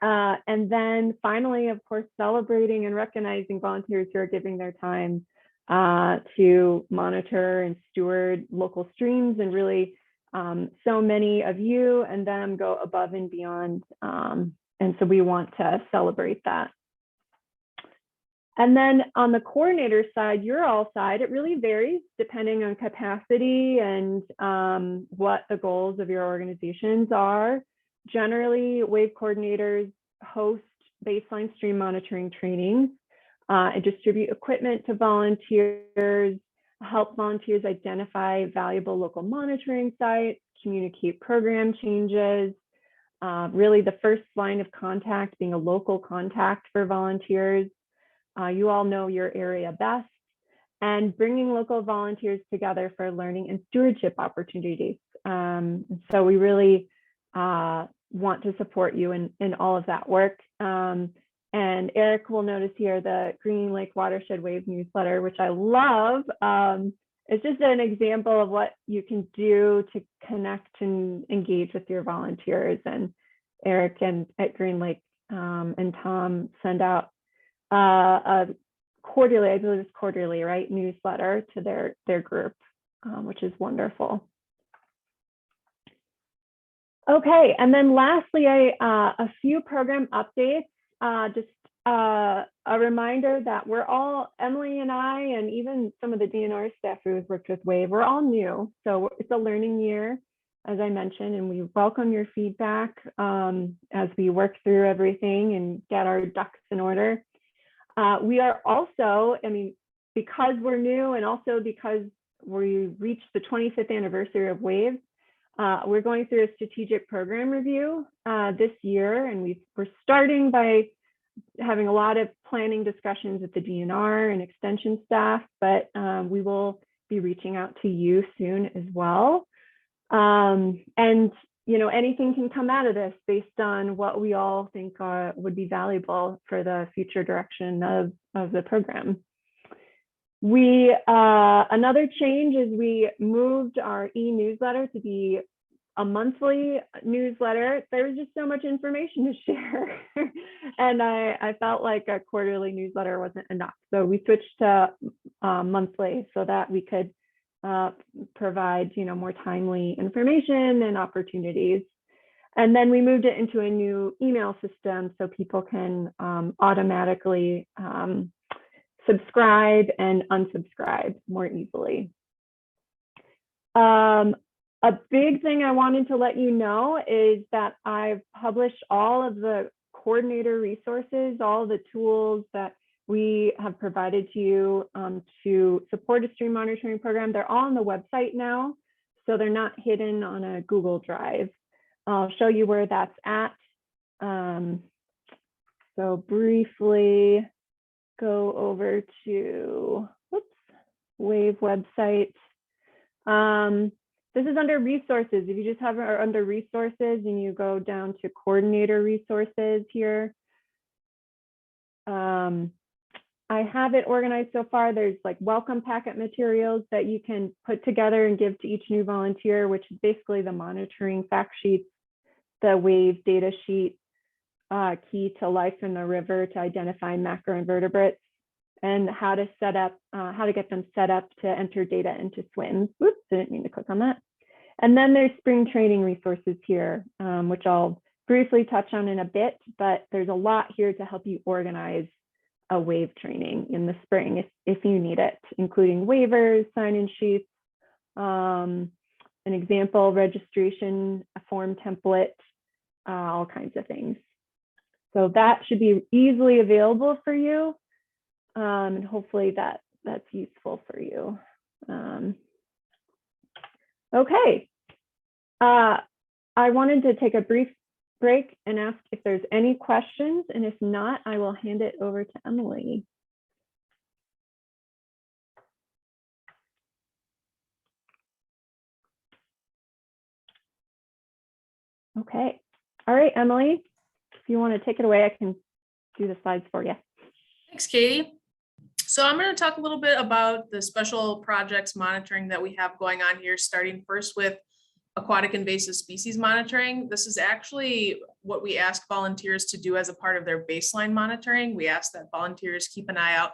And then finally, of course, celebrating and recognizing volunteers who are giving their time to monitor and steward local streams, and really so many of you and them go above and beyond. And so we want to celebrate that. And then on the coordinator side, your all side, it really varies depending on capacity and what the goals of your organizations are. Generally, WAVE coordinators host baseline stream monitoring trainings and distribute equipment to volunteers, help volunteers identify valuable local monitoring sites, communicate program changes, really the first line of contact being a local contact for volunteers. You all know your area best, and bringing local volunteers together for learning and stewardship opportunities. So we really want to support you in all of that work. And Eric will notice here the Green Lake Watershed WAVE newsletter, which I love. It's just an example of what you can do to connect and engage with your volunteers. And Eric and at Green Lake and Tom send out a quarterly, I believe it's quarterly, right, newsletter to their group, which is wonderful. Okay, and then lastly, a few program updates. Just a reminder that we're all, Emily and I, and even some of the DNR staff who has worked with WAVE, we're all new. So it's a learning year, as I mentioned, and we welcome your feedback as we work through everything and get our ducks in order. We are also, I mean, because we're new and also because we reached the 25th anniversary of WAVE, we're going through a strategic program review this year, and we're starting by having a lot of planning discussions with the DNR and extension staff, but we will be reaching out to you soon as well. And you know, anything can come out of this based on what we all think would be valuable for the future direction of the program. Another change is we moved our e-newsletter to be a monthly newsletter. There was just so much information to share. And I felt like a quarterly newsletter wasn't enough. So we switched to monthly so that we could provide, you know, more timely information and opportunities. And then we moved it into a new email system so people can automatically subscribe and unsubscribe more easily. A big thing I wanted to let you know is that I've published all of the coordinator resources, all the tools that we have provided to you to support a stream monitoring program. They're all on the website now, so they're not hidden on a Google Drive. I'll show you where that's at. So briefly go over to, WAVE website. This is under resources. If you just have it under resources and you go down to coordinator resources here, I have it organized so far. There's like welcome packet materials that you can put together and give to each new volunteer, which is basically the monitoring fact sheets, the WAVE data sheet, key to life in the river to identify macroinvertebrates, and how to set up, how to get them set up to enter data into SWIMS. Oops, didn't mean to click on that. And then there's spring training resources here, which I'll briefly touch on in a bit, but there's a lot here to help you organize a WAVE training in the spring if you need it, including waivers, sign-in sheets, an example registration, a form template, all kinds of things. So that should be easily available for you. And hopefully that's useful for you. Okay. I wanted to take a brief break and ask if there's any questions, and if not, I will hand it over to Emily. Okay. All right, Emily, if you want to take it away, I can do the slides for you. Thanks, Katie. So I'm going to talk a little bit about the special projects monitoring that we have going on here, starting first with aquatic invasive species monitoring. This is actually what we ask volunteers to do as a part of their baseline monitoring. We ask that volunteers keep an eye out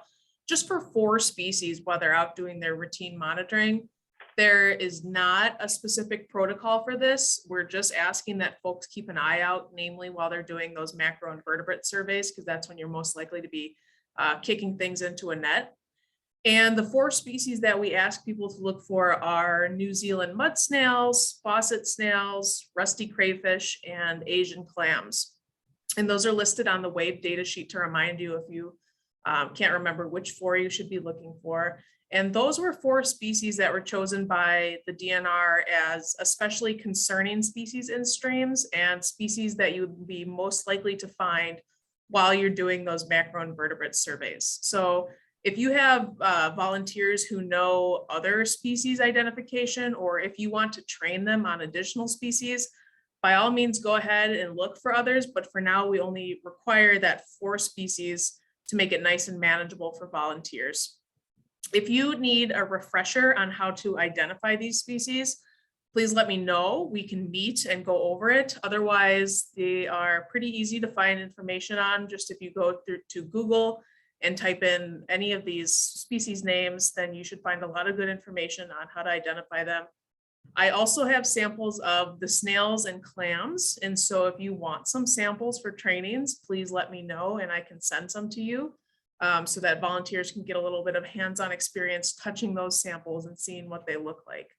just for 4 species while they're out doing their routine monitoring. There is not a specific protocol for this. We're just asking that folks keep an eye out, namely while they're doing those macroinvertebrate surveys, because that's when you're most likely to be kicking things into a net. And the 4 species that we ask people to look for are New Zealand mud snails, faucet snails, rusty crayfish, and Asian clams. And those are listed on the WAVE data sheet to remind you if you can't remember which 4 you should be looking for. And those were 4 species that were chosen by the DNR as especially concerning species in streams and species that you would be most likely to find while you're doing those macroinvertebrate surveys. So if you have volunteers who know other species identification, or if you want to train them on additional species, by all means, go ahead and look for others. But for now, we only require that 4 species to make it nice and manageable for volunteers. If you need a refresher on how to identify these species, please let me know. We can meet and go over it. Otherwise, they are pretty easy to find information on. Just if you go through to Google and type in any of these species names, then you should find a lot of good information on how to identify them. I also have samples of the snails and clams. And so if you want some samples for trainings, please let me know and I can send some to you. So that volunteers can get a little bit of hands-on experience touching those samples and seeing what they look like.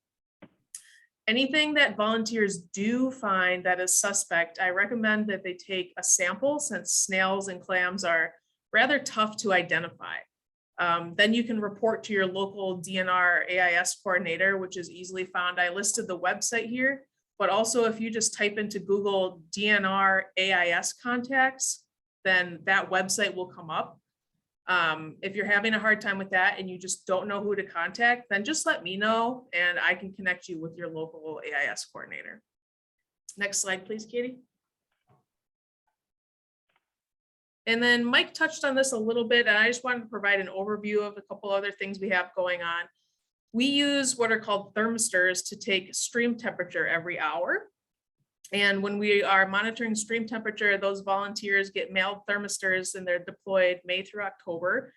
Anything that volunteers do find that is suspect, I recommend that they take a sample, since snails and clams are rather tough to identify. Then you can report to your local DNR AIS coordinator, which is easily found. I listed the website here, but also if you just type into Google DNR AIS contacts, then that website will come up. If you're having a hard time with that and you just don't know who to contact, then just let me know and I can connect you with your local AIS coordinator. Next slide, please, Katie. And then Mike touched on this a little bit, and I just wanted to provide an overview of a couple other things we have going on. We use what are called thermistors to take stream temperature every hour. And when we are monitoring stream temperature, those volunteers get mailed thermistors and they're deployed May through October.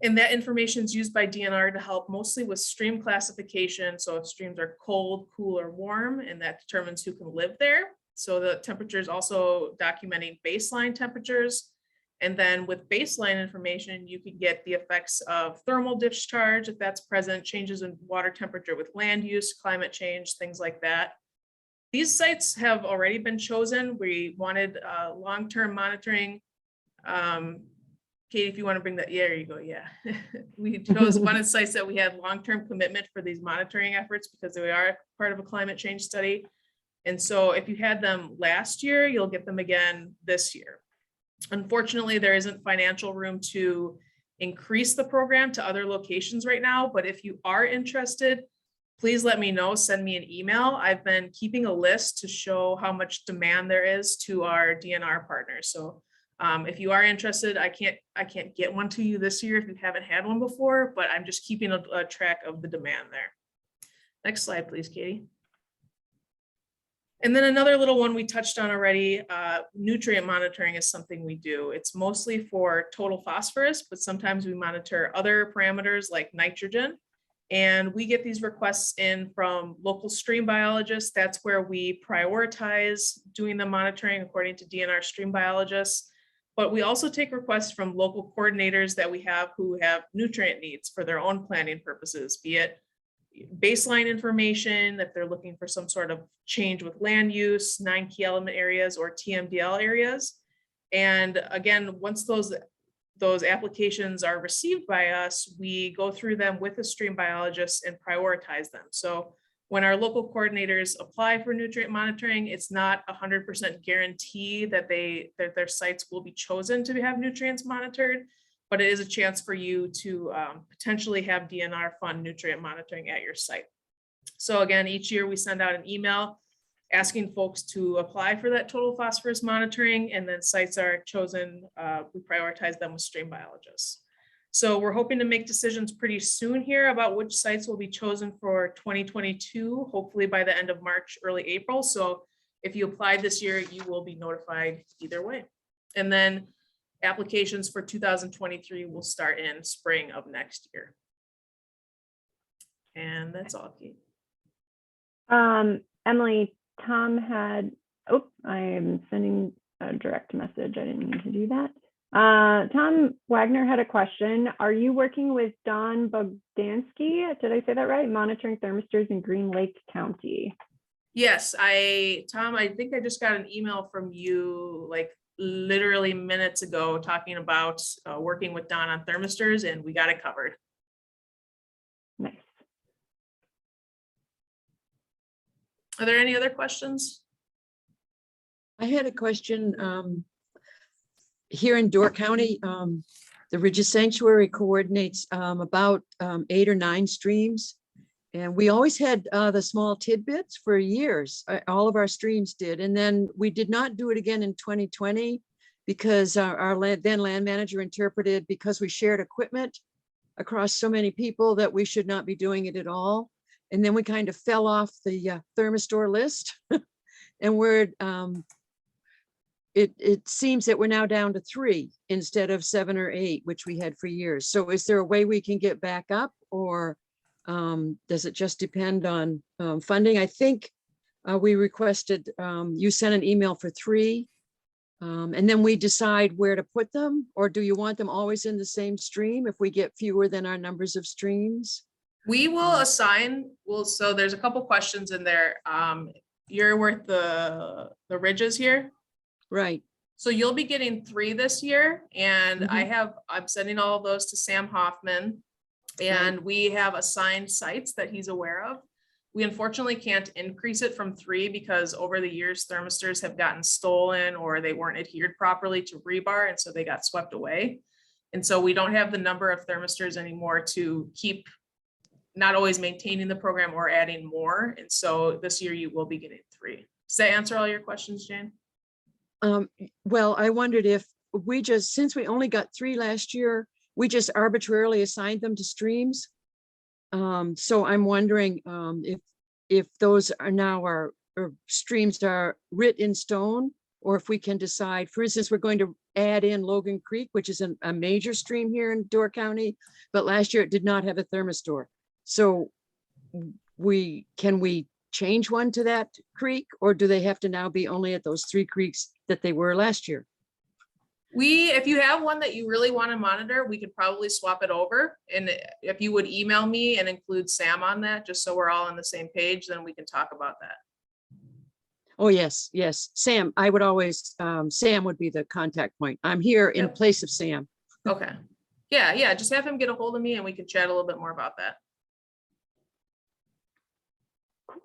And that information is used by DNR to help mostly with stream classification. So if streams are cold, cool, or warm, and that determines who can live there. So the temperature is also documenting baseline temperatures. And then with baseline information, you can get the effects of thermal discharge, if that's present, changes in water temperature with land use, climate change, things like that. These sites have already been chosen. We wanted long-term monitoring. Katie, if you want to bring that, yeah, there you go, yeah. We chose one of the sites that we had long-term commitment for these monitoring efforts because they are part of a climate change study. And so if you had them last year, you'll get them again this year. Unfortunately, there isn't financial room to increase the program to other locations right now, but if you are interested, please let me know, send me an email. I've been keeping a list to show how much demand there is to our DNR partners. So if you are interested, I can't get one to you this year if you haven't had one before, but I'm just keeping a track of the demand there. Next slide, please, Katie. And then another little one we touched on already, nutrient monitoring is something we do. It's mostly for total phosphorus, but sometimes we monitor other parameters like nitrogen. And we get these requests in from local stream biologists. That's where we prioritize doing the monitoring according to DNR stream biologists. But we also take requests from local coordinators that we have who have nutrient needs for their own planning purposes, be it baseline information, if they're looking for some sort of change with land use, 9 key element areas, or TMDL areas. And again, once those applications are received by us, we go through them with a stream biologist and prioritize them. So when our local coordinators apply for nutrient monitoring, it's not 100% guarantee that their sites will be chosen to have nutrients monitored, but it is a chance for you to potentially have DNR fund nutrient monitoring at your site. So again, each year we send out an email asking folks to apply for that total phosphorus monitoring, and then sites are chosen, we prioritize them with stream biologists. So we're hoping to make decisions pretty soon here about which sites will be chosen for 2022, hopefully by the end of March, early April. So if you apply this year, you will be notified either way. And then applications for 2023 will start in spring of next year. And that's all, Kate. Emily, Tom had, oh, I am sending a direct message. I didn't mean to do that. Tom Wagner had a question. Are you working with Don Bogdansky? Did I say that right? Monitoring thermistors in Green Lake County. Yes, Tom, I think I just got an email from you like literally minutes ago talking about working with Don on thermistors, and we got it covered. Nice. Are there any other questions? I had a question. Here in Door County, the Ridges Sanctuary coordinates about 8 or 9 streams. And we always had the small tidbits for years. All of our streams did. And then we did not do it again in 2020 because then land manager interpreted because we shared equipment across so many people that we should not be doing it at all. And then we kind of fell off the thermistor list. And it seems that we're now down to 3 instead of 7 or 8, which we had for years. So is there a way we can get back up, or does it just depend on funding? I think we requested, you sent an email for 3, and then we decide where to put them, or do you want them always in the same stream if we get fewer than our numbers of streams? We will assign, so there's a couple questions in there. You're with the Ridges here. Right. So you'll be getting 3 this year, and I'm sending all of those to Sam Hoffman, and we have assigned sites that he's aware of. We unfortunately can't increase it from 3 because over the years thermistors have gotten stolen or they weren't adhered properly to rebar, and so they got swept away. And so we don't have the number of thermistors anymore to keep not always maintaining the program or adding more. And so this year you will be getting 3. Does that answer all your questions, Jane? Well, I wondered if we just, since we only got 3 last year, we just arbitrarily assigned them to streams. So I'm wondering if those are now our streams are writ in stone, or if we can decide, for instance, we're going to add in Logan Creek, which is a major stream here in Door County, but last year it did not have a thermistor. So can we change one to that creek, or do they have to now be only at those 3 creeks that they were last year? If you have one that you really want to monitor, we could probably swap it over. And if you would email me and include Sam on that, just so we're all on the same page, then we can talk about that. Oh, yes, yes. Sam, I would always, Sam would be the contact point. I'm here in place of Sam. Okay. Yeah. Just have him get a hold of me and we can chat a little bit more about that.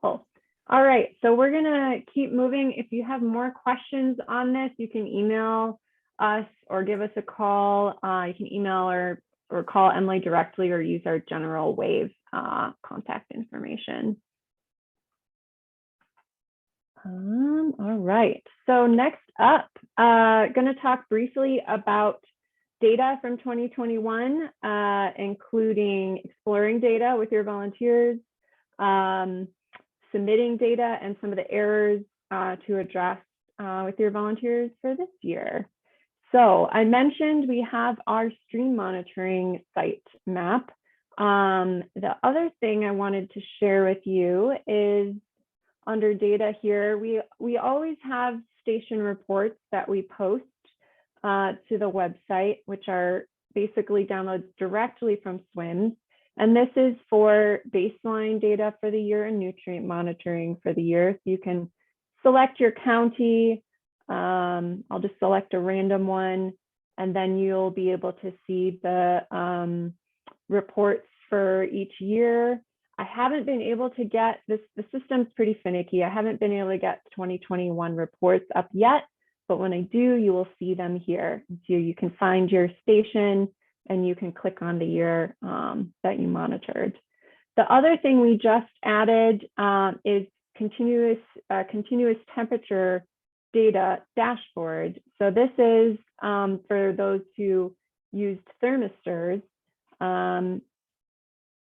Cool. All right, so we're gonna keep moving. If you have more questions on this, you can email us or give us a call. You can email or call Emily directly, or use our general WAV contact information. All right, so next up, gonna talk briefly about data from 2021, including exploring data with your volunteers, submitting data, and some of the errors to address with your volunteers for this year. So I mentioned we have our stream monitoring site map. The other thing I wanted to share with you is under data here, we always have station reports that we post to the website, which are basically downloaded directly from SWIMS. And this is for baseline data for the year and nutrient monitoring for the year. So you can select your county. I'll just select a random one, and then you'll be able to see the reports for each year. I haven't been able to get this, the system's pretty finicky. I haven't been able to get 2021 reports up yet, but when I do, you will see them here. So you can find your station and you can click on the year that you monitored. The other thing we just added is continuous temperature data dashboard. So this is for those who used thermistors.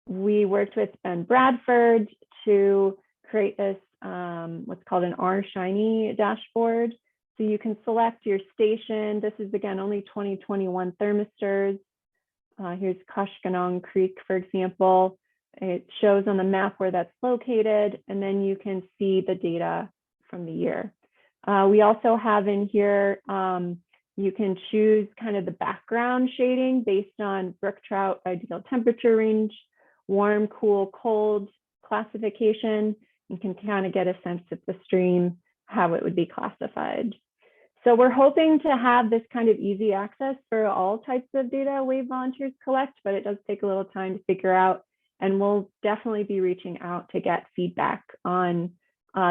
We worked with Ben Bradford to create this what's called an R Shiny dashboard. So you can select your station. This is again only 2021 thermistors. Here's Koshkonong Creek, for example. It shows on the map where that's located, and then you can see the data from the year. We also have in here, you can choose kind of the background shading based on brook trout ideal temperature range, warm, cool, cold classification. You can kind of get a sense of the stream, how it would be classified. So we're hoping to have this kind of easy access for all types of data WAVE volunteers collect, but it does take a little time to figure out, and we'll definitely be reaching out to get feedback on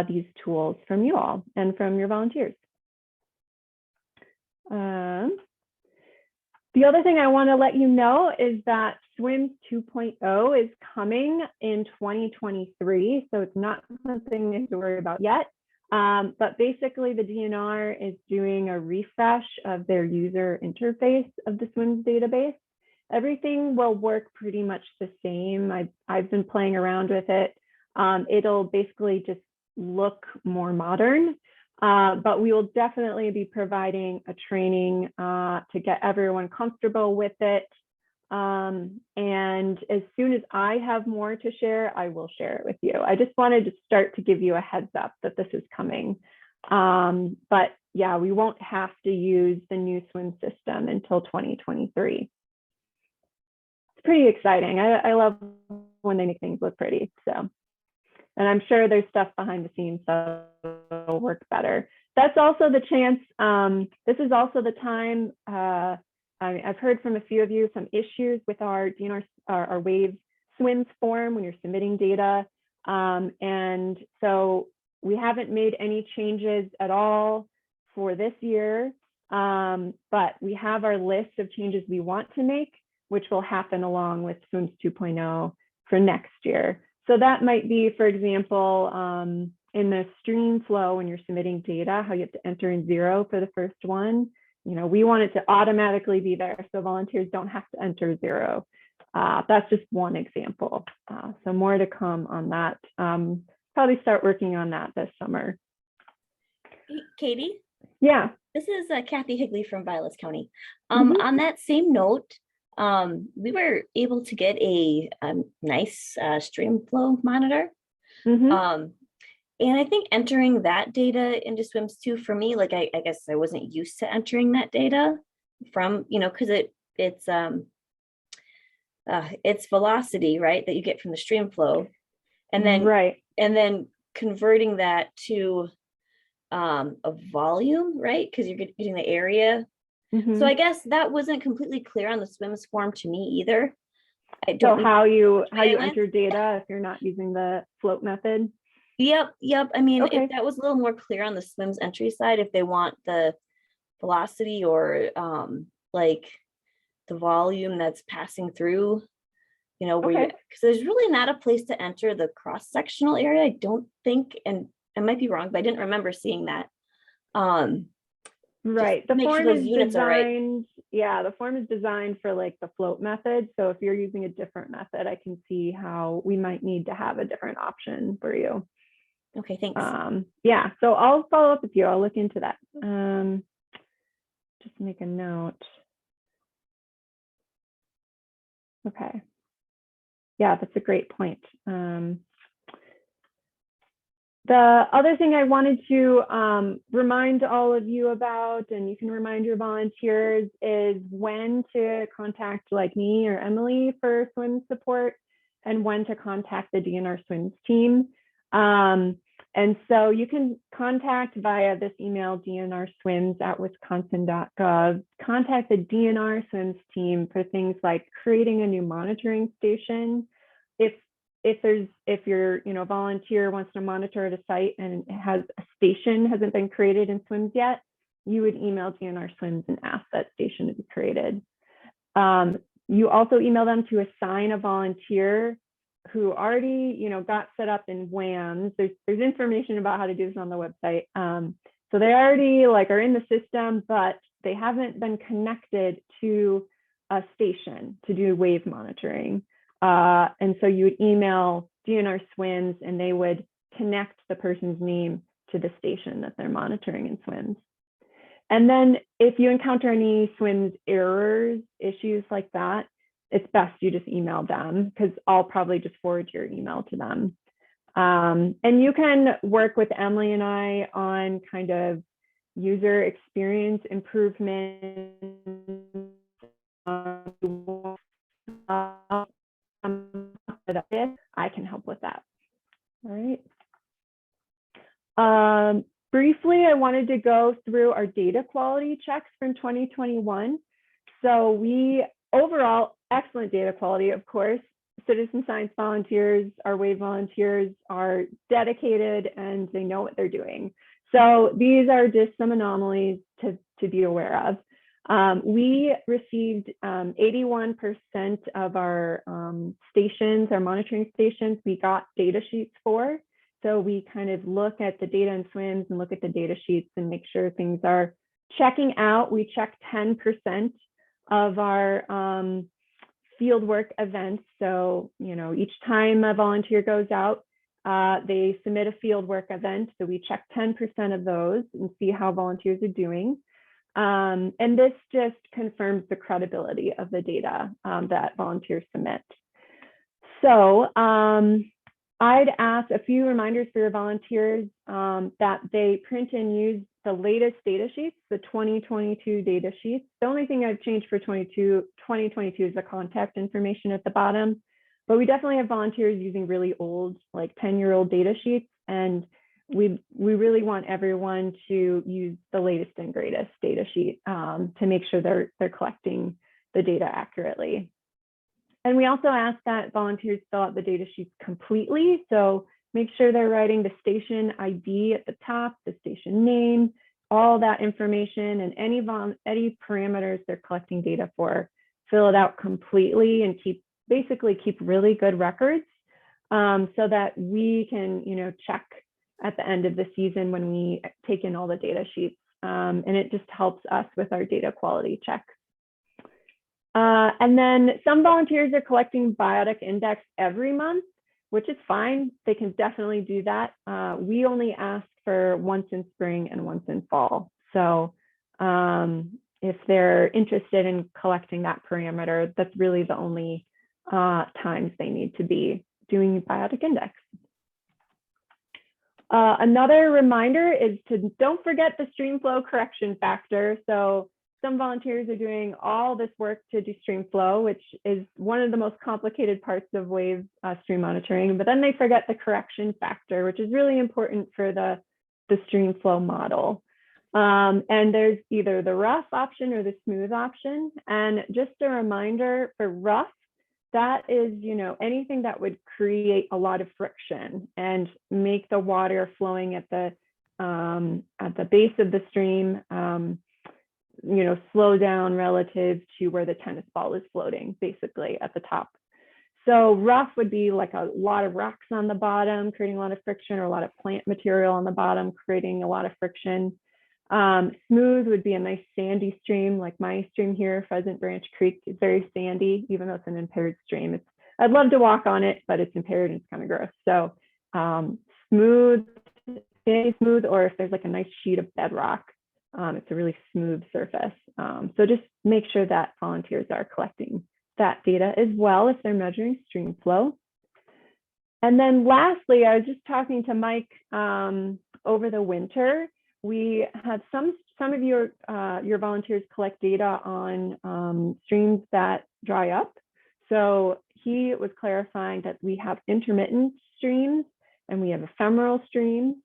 these tools from you all and from your volunteers. The other thing I want to let you know is that SWIMS 2.0 is coming in 2023, so it's not something you have to worry about yet. But basically the DNR is doing a refresh of their user interface of the SWIMS database. Everything will work pretty much the same. I've been playing around with it. It'll basically just look more modern, but we will definitely be providing a training to get everyone comfortable with it. And as soon as I have more to share, I will share it with you. I just wanted to start to give you a heads up that this is coming. But yeah, we won't have to use the new swim system until 2023. It's pretty exciting. I love when they make things look pretty. So, and I'm sure there's stuff behind the scenes that will work better. That's also the chance. This is also the time. I've heard from a few of you some issues with our DNR, our WAVE SWIMS form when you're submitting data. And so we haven't made any changes at all for this year, but we have our list of changes we want to make, which will happen along with SWIMS 2.0 for next year. So that might be, for example, in the stream flow when you're submitting data, how you have to enter in 0 for the first one. You know, we want it to automatically be there so volunteers don't have to enter 0. That's just one example. So more to come on that. Probably start working on that this summer. Hey, Katie? Yeah. This is Kathy Higley from Vilas County. On that same note, we were able to get a nice stream flow monitor. And I think entering that data into SWIMS 2 for me, like I guess I wasn't used to entering that data from, you know, because it's velocity, right, that you get from the stream flow, and then converting that to a volume, right, because you're getting the area. So I guess that wasn't completely clear on the SWIMS form to me either. I don't know how you enter data if you're not using the float method. Yep. I mean, if that was a little more clear on the SWIMS entry side, if they want the velocity or like the volume that's passing through, you know, where because there's really not a place to enter the cross-sectional area, I don't think, and I might be wrong, but I didn't remember seeing that. Right. The form is designed, yeah, the form is designed for like the float method. So if you're using a different method, I can see how we might need to have a different option for you. Okay, thanks. Yeah, so I'll follow up with you. I'll look into that. Just make a note. Okay. Yeah, that's a great point. The other thing I wanted to remind all of you about, and you can remind your volunteers, is when to contact like me or Emily for swim support and when to contact the DNR SWIMS team. And so you can contact via this email, dnrswims@wisconsin.gov. Contact the DNR SWIMS team for things like creating a new monitoring station. If your volunteer wants to monitor at a site and it has a station hasn't been created in SWIMS yet, you would email DNR SWIMS and ask that station to be created. You also email them to assign a volunteer who already got set up in WAMs. There's information about how to do this on the website. So they already are in the system, but they haven't been connected to a station to do WAVE monitoring. And so you would email DNR SWIMS and they would connect the person's name to the station that they're monitoring in SWIMS. And then if you encounter any swims errors, issues like that, it's best you just email them, because I'll probably just forward your email to them. And you can work with Emily and I on kind of user experience improvement. I can help with that. All right. Briefly, I wanted to go through our data quality checks from 2021. So we overall, excellent data quality, of course. Citizen science volunteers, our WAVE volunteers are dedicated and they know what they're doing. So these are just some anomalies to be aware of. We received 81% of our stations, our monitoring stations, we got data sheets for. So we kind of look at the data in swims and look at the data sheets and make sure things are checking out. We check 10% of our fieldwork events. So, you know, each time a volunteer goes out, they submit a fieldwork event. So we check 10% of those and see how volunteers are doing. And this just confirms the credibility of the data that volunteers submit. So I'd ask a few reminders for your volunteers that they print and use the latest data sheets, the 2022 data sheets. The only thing I've changed for 2022 is the contact information at the bottom, but we definitely have volunteers using really old, like 10-year-old data sheets, and we really want everyone to use the latest and greatest data sheet to make sure they're collecting the data accurately. And we also ask that volunteers fill out the data sheets completely. So make sure they're writing the station ID at the top, the station name, all that information, and any parameters they're collecting data for. Fill it out completely and basically keep really good records so that we can, you know, check at the end of the season when we take in all the data sheets. And it just helps us with our data quality check. And then some volunteers are collecting biotic index every month, which is fine. They can definitely do that. We only ask for once in spring and once in fall. So if they're interested in collecting that parameter, that's really the only times they need to be doing biotic index. Another reminder is to don't forget the stream flow correction factor. So some volunteers are doing all this work to do stream flow, which is one of the most complicated parts of WAVE stream monitoring, but then they forget the correction factor, which is really important for the stream flow model. And there's either the rough option or the smooth option. And just a reminder for rough, that is, you know, anything that would create a lot of friction and make the water flowing at the base of the stream, you know, slow down relative to where the tennis ball is floating, basically at the top. So rough would be like a lot of rocks on the bottom, creating a lot of friction, or a lot of plant material on the bottom, creating a lot of friction. Smooth would be a nice sandy stream, like my stream here, Pheasant Branch Creek, is very sandy, even though it's an impaired stream. I'd love to walk on it, but it's impaired and it's kind of gross. So smooth, sandy smooth, or if there's like a nice sheet of bedrock, it's a really smooth surface. So just make sure that volunteers are collecting that data as well if they're measuring stream flow. And then lastly, I was just talking to Mike over the winter. We had some of your volunteers collect data on streams that dry up. So he was clarifying that we have intermittent streams and we have ephemeral streams.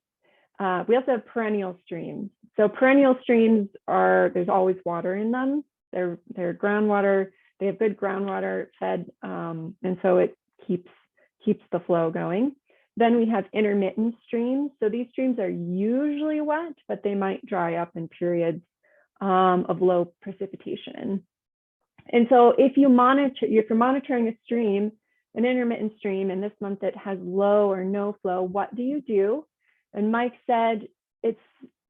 We also have perennial streams. So perennial streams there's always water in them. They're groundwater. They have good groundwater fed, and so it keeps the flow going. Then we have intermittent streams. So these streams are usually wet, but they might dry up in periods of low precipitation. And so if you're monitoring a stream, an intermittent stream, and this month it has low or no flow, what do you do? And Mike said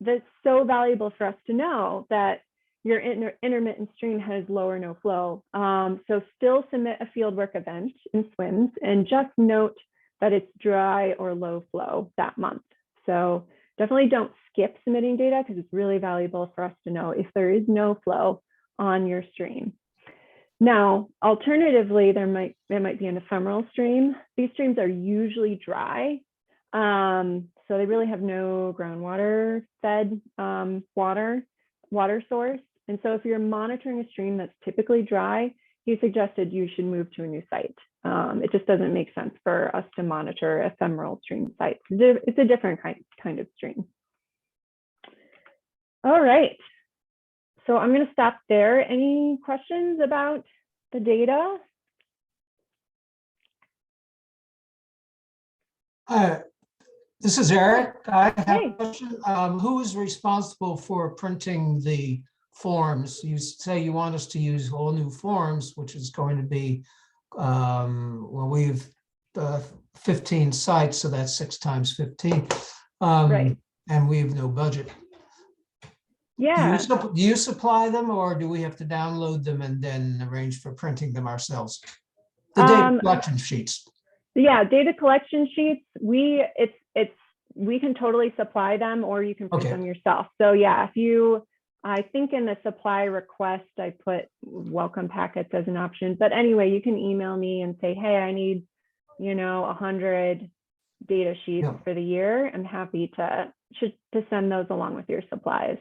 that's so valuable for us to know that your intermittent stream has low or no flow. So still submit a fieldwork event in swims and just note that it's dry or low flow that month. So definitely don't skip submitting data because it's really valuable for us to know if there is no flow on your stream. Now, alternatively, there might be an ephemeral stream. These streams are usually dry, so they really have no groundwater fed water source. And so if you're monitoring a stream that's typically dry, he suggested you should move to a new site. It just doesn't make sense for us to monitor ephemeral stream sites. It's a different kind of stream. All right. So I'm going to stop there. Any questions about the data? This is Eric. I have Hey. a question. Who is responsible for printing the forms? You say you want us to use all new forms, which is going to be, well, we've 15 sites, so that's 6 times 15. Right. And we have no budget. Yeah. Do you supply them, or do we have to download them and then arrange for printing them ourselves? The data collection sheets. Yeah, data collection sheets. We can totally supply them, or you can print them yourself. So yeah, I think in the supply request I put welcome packets as an option. But anyway, you can email me and say, hey, I need 100 data sheets for the year. I'm happy to send those along with your supplies.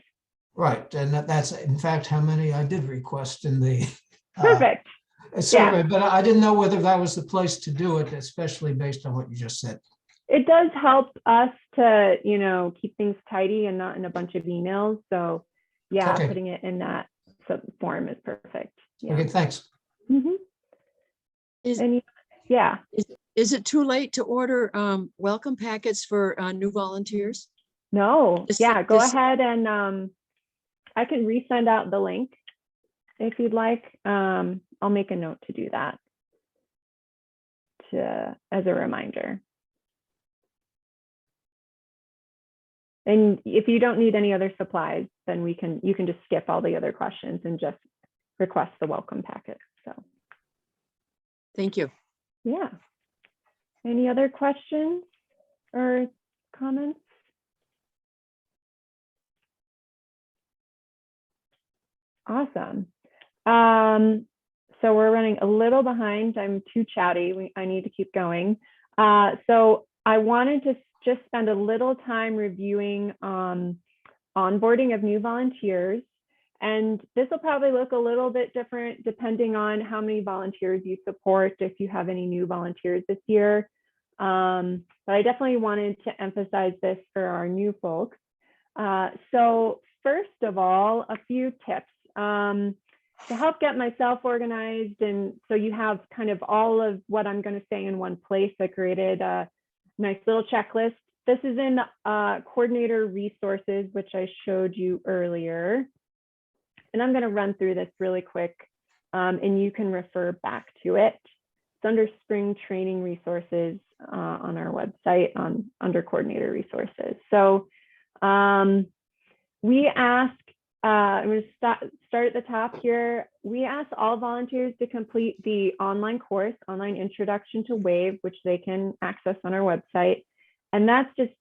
Right, and that's in fact how many I did request in the Perfect. survey, but I didn't know whether that was the place to do it, especially based on what you just said. It does help us to, keep things tidy and not in a bunch of emails. So yeah, putting it in that form is perfect. Yeah. Okay, thanks. Mm-hmm. Is it too late to order welcome packets for new volunteers? No. Go ahead and I can resend out the link if you'd like. I'll make a note to do that as a reminder. And if you don't need any other supplies, then you can just skip all the other questions and just request the welcome packet. So thank you. Yeah. Any other questions or comments? Awesome. So we're running a little behind. I'm too chatty. I need to keep going. So I wanted to just spend a little time reviewing onboarding of new volunteers. And this will probably look a little bit different depending on how many volunteers you support, if you have any new volunteers this year. But I definitely wanted to emphasize this for our new folks. So first of all, a few tips to help get myself organized. And so you have kind of all of what I'm going to say in one place. I created a nice little checklist. This is in coordinator resources, which I showed you earlier. And I'm going to run through this really quick, and you can refer back to it. It's under spring training resources on our website under coordinator resources. So we ask, I'm going to start at the top here. We ask all volunteers to complete the online course, Online Introduction to WAV, which they can access on our website. And that's just,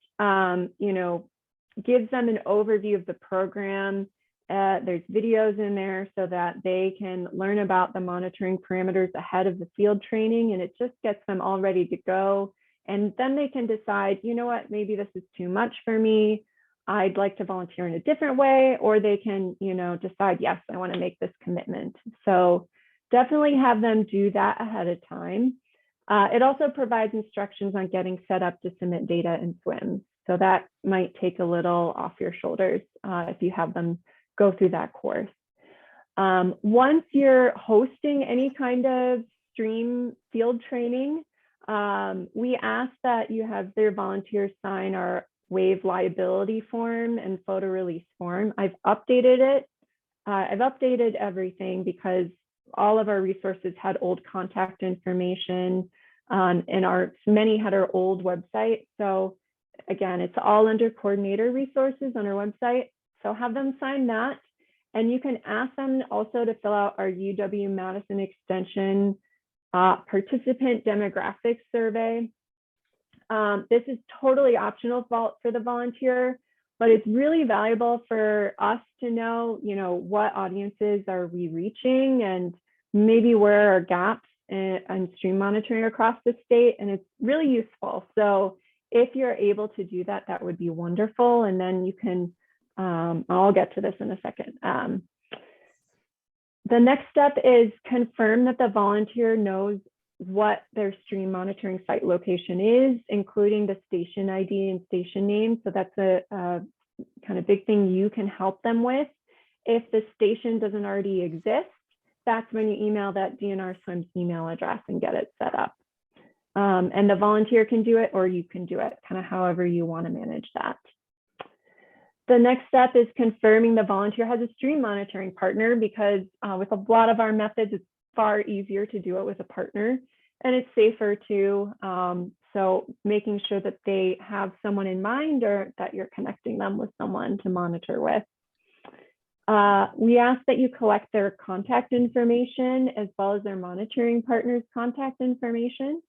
gives them an overview of the program. There's videos in there so that they can learn about the monitoring parameters ahead of the field training, and it just gets them all ready to go. And then they can decide, you know what, maybe this is too much for me. I'd like to volunteer in a different way, or they can, decide, yes, I want to make this commitment. So definitely have them do that ahead of time. It also provides instructions on getting set up to submit data in SWIMS. So that might take a little off your shoulders if you have them go through that course. Once you're hosting any kind of stream field training, we ask that you have their volunteers sign our WAV liability form and photo release form. I've updated it. I've updated everything because all of our resources had old contact information, and many had our old website. So again, it's all under coordinator resources on our website. So have them sign that. And you can ask them also to fill out our UW-Madison Extension participant demographics survey. This is totally optional for the volunteer, but it's really valuable for us to know, what audiences are we reaching and maybe where are gaps in stream monitoring across the state. And it's really useful. So if you're able to do that, that would be wonderful. And then you can, I'll get to this in a second. The next step is confirm that the volunteer knows what their stream monitoring site location is, including the station ID and station name. So that's a kind of big thing you can help them with. If the station doesn't already exist, that's when you email that DNR Swims email address and get it set up. And the volunteer can do it, or you can do it, kind of however you want to manage that. The next step is confirming the volunteer has a stream monitoring partner, because with a lot of our methods, it's far easier to do it with a partner, and it's safer too. So making sure that they have someone in mind, or that you're connecting them with someone to monitor with. We ask that you collect their contact information as well as their monitoring partner's contact information.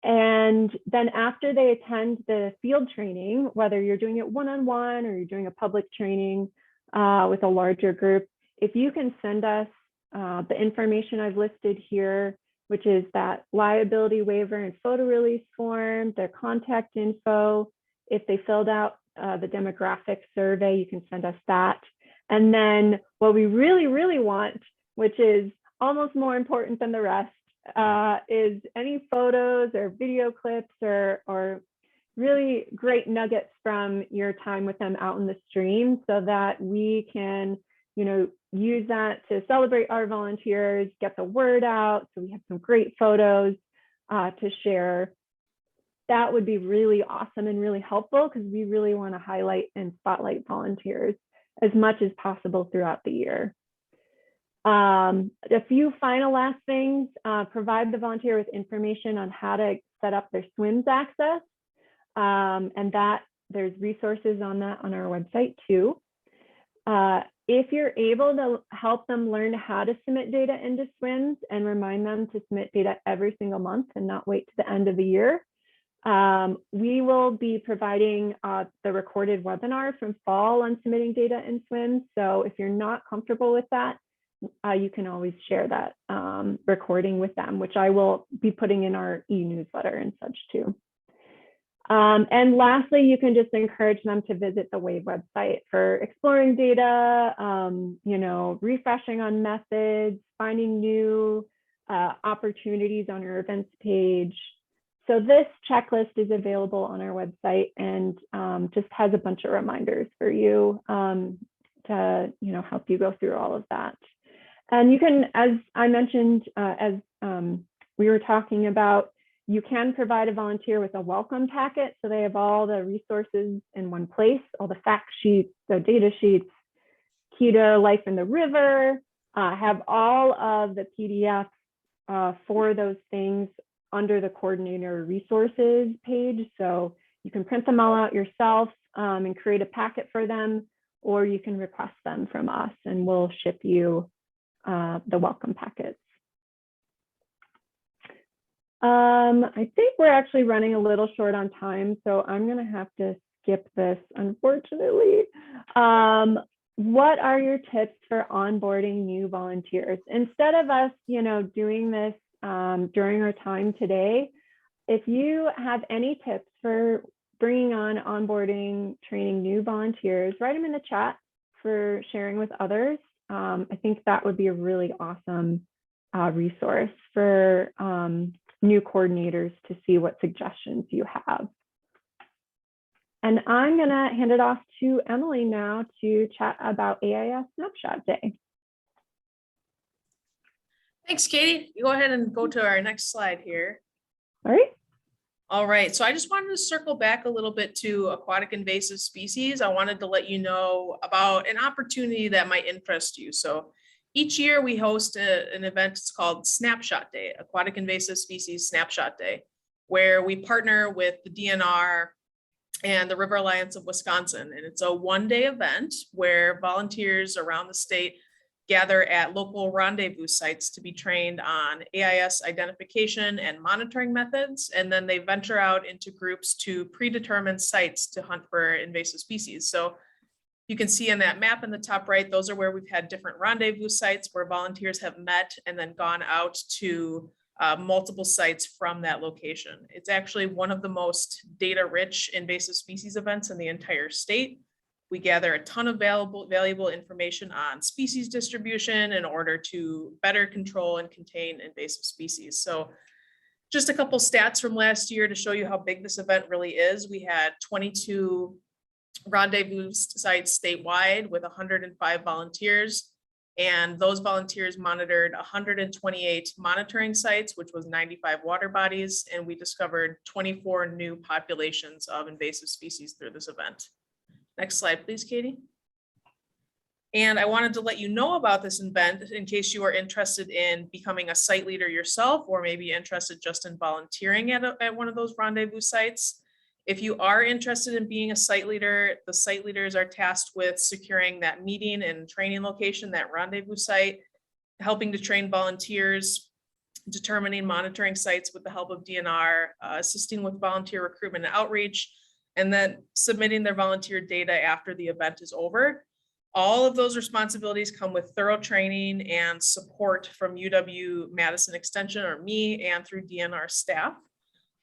And then after they attend the field training, whether you're doing it one-on-one or you're doing a public training with a larger group, if you can send us the information I've listed here, which is that liability waiver and photo release form, their contact info. If they filled out the demographic survey, you can send us that. And then what we really, really want, which is almost more important than the rest, is any photos or video clips or really great nuggets from your time with them out in the stream, so that we can, use that to celebrate our volunteers, get the word out. So we have some great photos to share. That would be really awesome and really helpful, because we really want to highlight and spotlight volunteers as much as possible throughout the year. A few final last things: provide the volunteer with information on how to set up their swims access, and that there's resources on that on our website too. If you're able to help them learn how to submit data into swims and remind them to submit data every single month and not wait to the end of the year, we will be providing the recorded webinar from fall on submitting data in swims. So if you're not comfortable with that, you can always share that recording with them, which I will be putting in our e-newsletter and such too. And lastly, you can just encourage them to visit the WAVE website for exploring data, refreshing on methods, finding new opportunities on your events page. So this checklist is available on our website, and just has a bunch of reminders for you to help you go through all of that. And you can, as I mentioned, as we were talking about, you can provide a volunteer with a welcome packet, so they have all the resources in one place, all the fact sheets, the data sheets, key to life in the river, have all of the PDFs for those things under the coordinator resources page. So you can print them all out yourself and create a packet for them, or you can request them from us and we'll ship you the welcome packets. I think we're actually running a little short on time, so I'm going to have to skip this, unfortunately. What are your tips for onboarding new volunteers? Instead of us, doing this during our time today, if you have any tips for bringing on, onboarding, training new volunteers, write them in the chat for sharing with others. I think that would be a really awesome resource for new coordinators to see what suggestions you have. And I'm going to hand it off to Emily now to chat about AIS Snapshot Day. Thanks, Katie. You go ahead and go to our next slide here. All right. All right, so I just wanted to circle back a little bit to aquatic invasive species. I wanted to let you know about an opportunity that might interest you. So each year we host an event, it's called Snapshot Day, Aquatic Invasive Species Snapshot Day, where we partner with the DNR and the River Alliance of Wisconsin. And it's a one-day event where volunteers around the state gather at local rendezvous sites to be trained on AIS identification and monitoring methods. And then they venture out into groups to predetermined sites to hunt for invasive species. So you can see in that map in the top right, those are where we've had different rendezvous sites where volunteers have met and then gone out to multiple sites from that location. It's actually one of the most data-rich invasive species events in the entire state. We gather a ton of valuable information on species distribution in order to better control and contain invasive species. So just a couple stats from last year to show you how big this event really is. We had 22 rendezvous sites statewide with 105 volunteers. And those volunteers monitored 128 monitoring sites, which was 95 water bodies. And we discovered 24 new populations of invasive species through this event. Next slide, please, Katie. And I wanted to let you know about this event in case you are interested in becoming a site leader yourself, or maybe interested just in volunteering at one of those rendezvous sites. If you are interested in being a site leader, the site leaders are tasked with securing that meeting and training location, that rendezvous site, helping to train volunteers, determining monitoring sites with the help of DNR, assisting with volunteer recruitment and outreach, and then submitting their volunteer data after the event is over. All of those responsibilities come with thorough training and support from UW-Madison Extension or me and through DNR staff.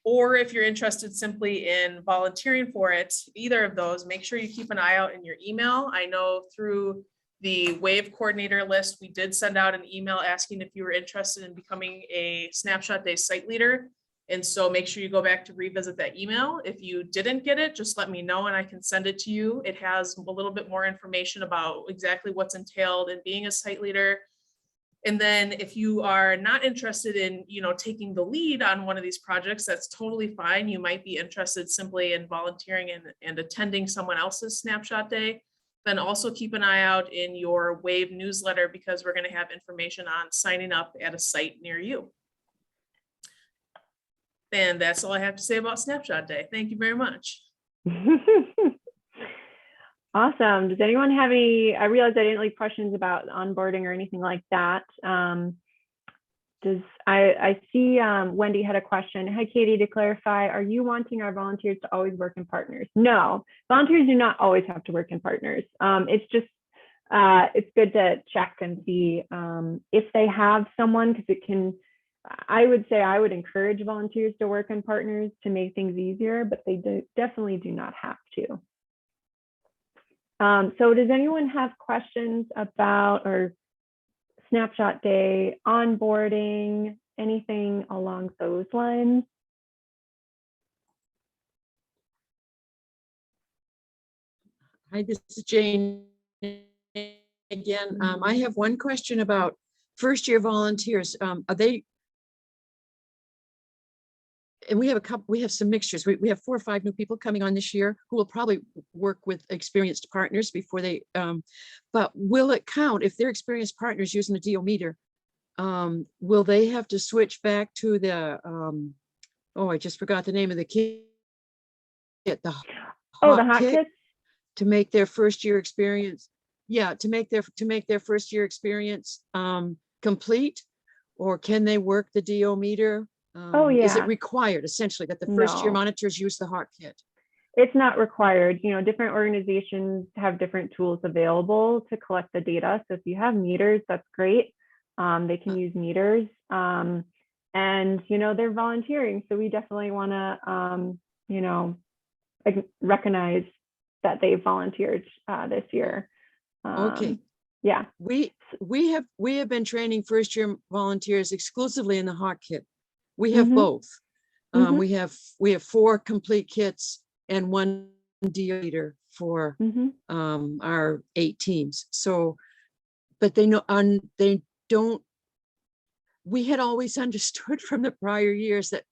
Or if you're interested simply in volunteering for it, either of those, make sure you keep an eye out in your email. I know through the WAVE coordinator list, we did send out an email asking if you were interested in becoming a Snapshot Day site leader. And so make sure you go back to revisit that email. If you didn't get it, just let me know and I can send it to you. It has a little bit more information about exactly what's entailed in being a site leader. And then if you are not interested in, taking the lead on one of these projects, that's totally fine. You might be interested simply in volunteering and attending someone else's Snapshot Day. Then also keep an eye out in your WAVE newsletter because we're going to have information on signing up at a site near you. And that's all I have to say about Snapshot Day. Thank you very much. Awesome. Does anyone have any, I realized I didn't leave questions about onboarding or anything like that. I see Wendy had a question. Hi, Katie, to clarify, are you wanting our volunteers to always work in partners? No, volunteers do not always have to work in partners. It's just, it's good to check and see if they have someone, because it can, I would say I would encourage volunteers to work in partners to make things easier, but they definitely do not have to. So does anyone have questions about or Snapshot Day, onboarding, anything along those lines? Hi, this is Jane again. I have one question about first-year volunteers. Are they? And we have some mixtures. We have 4 or 5 new people coming on this year who will probably work with experienced partners before they, but will it count if they're experienced partners using the DO meter? Will they have to switch back to the, I just forgot the name of the kit. The hot kit to make their first year experience. Yeah, to make their first year experience complete, or can they work the DO meter? Is it required essentially that the first year monitors use the hot kit? It's not required. Different organizations have different tools available to collect the data. So if you have meters, that's great. They can use meters, and they're volunteering. So we definitely want to, recognize that they volunteered this year. Okay. Yeah. We have been training first year volunteers exclusively in the hot kit. We have both. We have 4 complete kits and 1 DO meter for our 8 teams. So, but they don't. We had always understood from the prior years that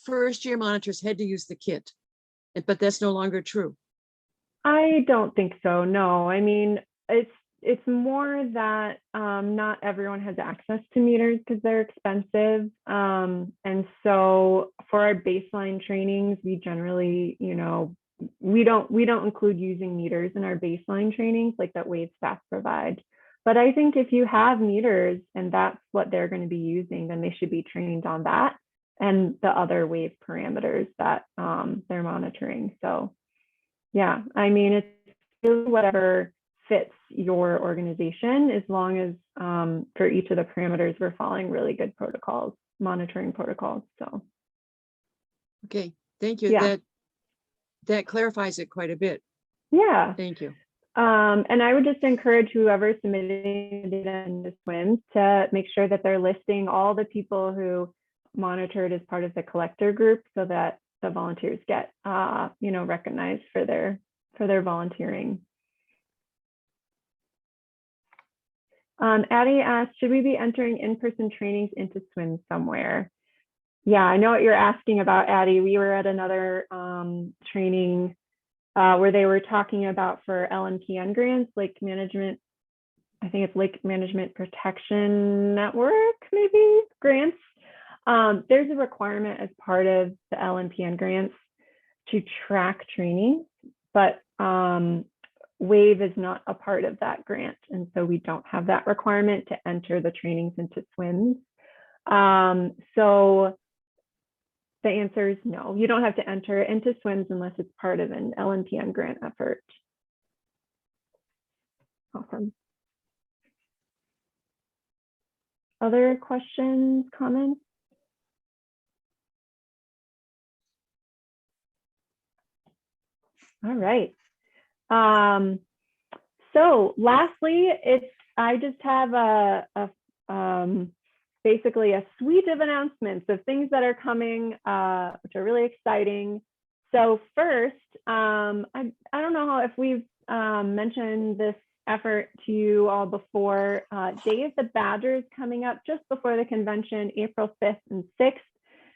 first year monitors had to use the kit, but that's no longer true. I don't think so. No, I mean, it's more that not everyone has access to meters because they're expensive. And so for our baseline trainings, we generally, we don't include using meters in our baseline trainings like that WAVE staff provide. But I think if you have meters and that's what they're going to be using, then they should be trained on that and the other wave parameters that they're monitoring. So yeah, I mean, it's really whatever fits your organization, as long as for each of the parameters, we're following really good protocols, monitoring protocols. So Okay, thank you. Yeah. That clarifies it quite a bit. yeah. Thank you. And I would just encourage whoever's submitting data in the SWIMS to make sure that they're listing all the people who monitored as part of the collector group, so that the volunteers get recognized for their volunteering. Addie asked, should we be entering in-person trainings into SWIMS somewhere? Yeah, I know what you're asking about, Addie. We were at another training where they were talking about for LMPN grants, lake management, I think it's Lake Management Protection Network, maybe, grants. There's a requirement as part of the LMPN grants to track training, but WAVE is not a part of that grant. And so we don't have that requirement to enter the trainings into SWIMS. So the answer is no, you don't have to enter into SWIMS unless it's part of an LMPN grant effort. Awesome. Other questions, comments? All right. So lastly, I just have basically a suite of announcements of things that are coming, which are really exciting. So first, I don't know if we've mentioned this effort to you all before. Day of the Badger is coming up just before the convention, April 5th and 6th.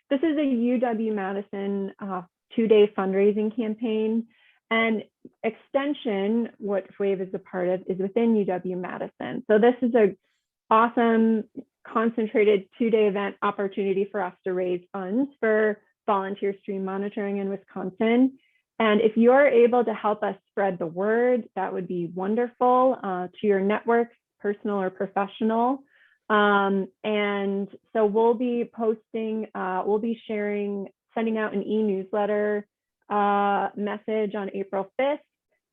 This is a UW-Madison 2-day fundraising campaign. And Extension, what WAVE is a part of, is within UW-Madison. So this is an awesome, concentrated 2-day event opportunity for us to raise funds for volunteer stream monitoring in Wisconsin. And if you are able to help us spread the word, that would be wonderful to your networks, personal or professional. And so we'll be posting, we'll be sharing, sending out an e-newsletter message on April 5th,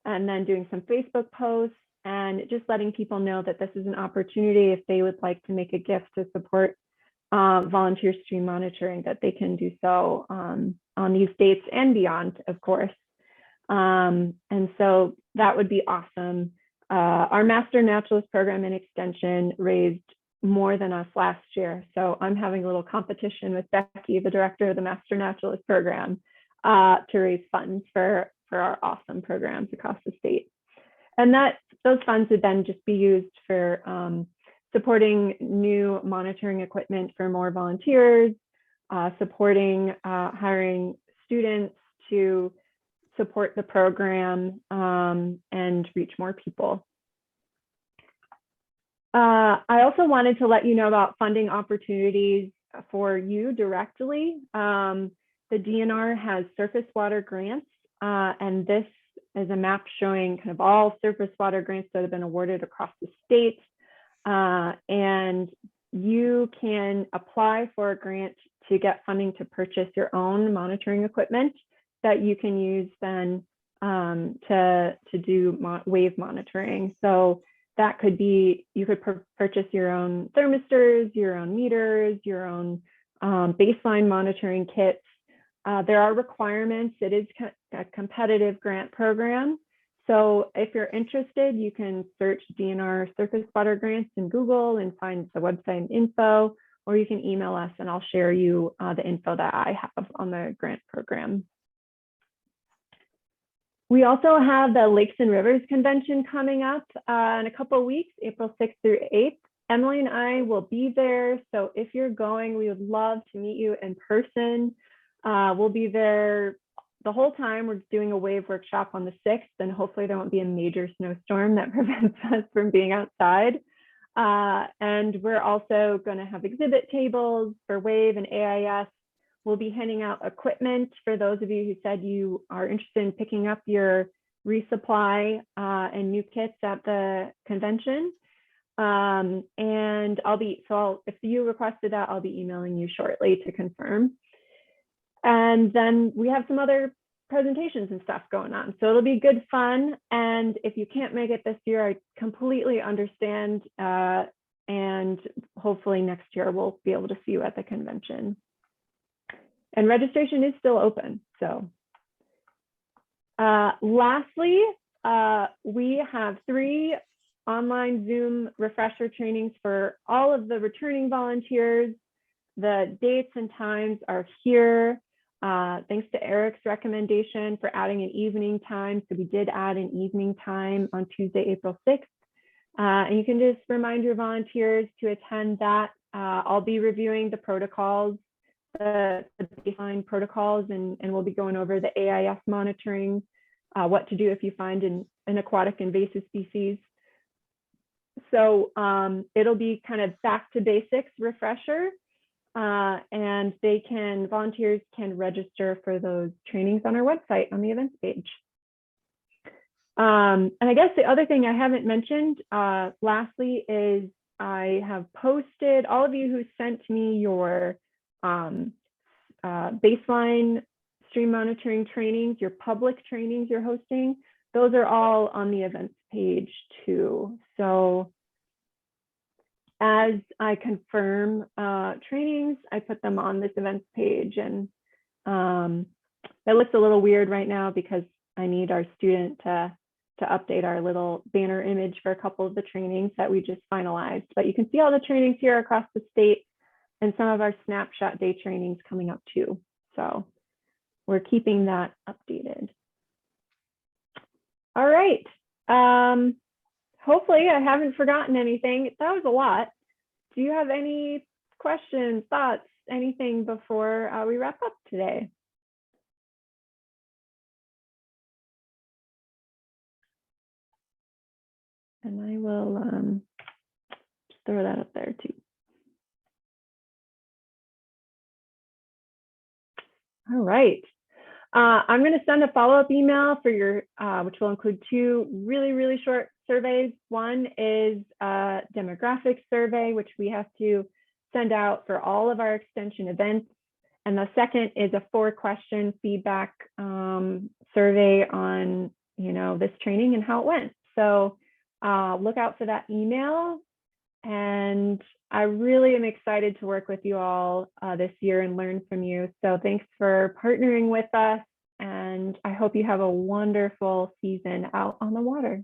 and then doing some Facebook posts and just letting people know that this is an opportunity if they would like to make a gift to support volunteer stream monitoring, that they can do so on these dates and beyond, of course. And so that would be awesome. Our Master Naturalist program in Extension raised more than us last year. So I'm having a little competition with Becky, the director of the Master Naturalist program, to raise funds for our awesome programs across the state. And those funds would then just be used for supporting new monitoring equipment for more volunteers, supporting hiring students to support the program and reach more people. I also wanted to let you know about funding opportunities for you directly. The DNR has surface water grants, and this is a map showing kind of all surface water grants that have been awarded across the state. And you can apply for a grant to get funding to purchase your own monitoring equipment that you can use then to do WAVE monitoring. So that could be, you could purchase your own thermistors, your own meters, your own baseline monitoring kits. There are requirements. It is a competitive grant program. So if you're interested, you can search DNR surface water grants in Google and find the website and info, or you can email us and I'll share you the info that I have on the grant program. We also have the Lakes and Rivers Convention coming up in a couple of weeks, April 6th through 8th. Emily and I will be there. So if you're going, we would love to meet you in person. We'll be there the whole time. We're doing a WAVE workshop on the 6th, and hopefully there won't be a major snowstorm that prevents us from being outside. And we're also going to have exhibit tables for WAVE and AIS. We'll be handing out equipment for those of you who said you are interested in picking up your resupply and new kits at the convention. And if you requested that, I'll be emailing you shortly to confirm. And then we have some other presentations and stuff going on. So it'll be good fun. And if you can't make it this year, I completely understand. And hopefully next year we'll be able to see you at the convention. And registration is still open. So lastly, we have 3 online Zoom refresher trainings for all of the returning volunteers. The dates and times are here. Thanks to Eric's recommendation for adding an evening time. So we did add an evening time on Tuesday, April 6th. And you can just remind your volunteers to attend that. I'll be reviewing the protocols, the baseline protocols, and we'll be going over the AIS monitoring, what to do if you find an aquatic invasive species. So it'll be kind of back to basics refresher. And volunteers can register for those trainings on our website on the events page. And I guess the other thing I haven't mentioned, lastly, is I have posted, all of you who sent me your baseline stream monitoring trainings, your public trainings you're hosting, those are all on the events page too. So as I confirm trainings, I put them on this events page, and that looks a little weird right now because I need our student to update our little banner image for a couple of the trainings that we just finalized. But you can see all the trainings here across the state and some of our snapshot day trainings coming up too. So we're keeping that updated. All right. Hopefully I haven't forgotten anything. That was a lot. Do you have any questions, thoughts, anything before we wrap up today? And I will just throw that up there too. All right. I'm going to send a follow-up email for your, which will include 2 really, really short surveys. One is a demographic survey, which we have to send out for all of our extension events. And the second is a 4-question feedback survey on, this training and how it went. So look out for that email. And I really am excited to work with you all this year and learn from you. So thanks for partnering with us. And I hope you have a wonderful season out on the water.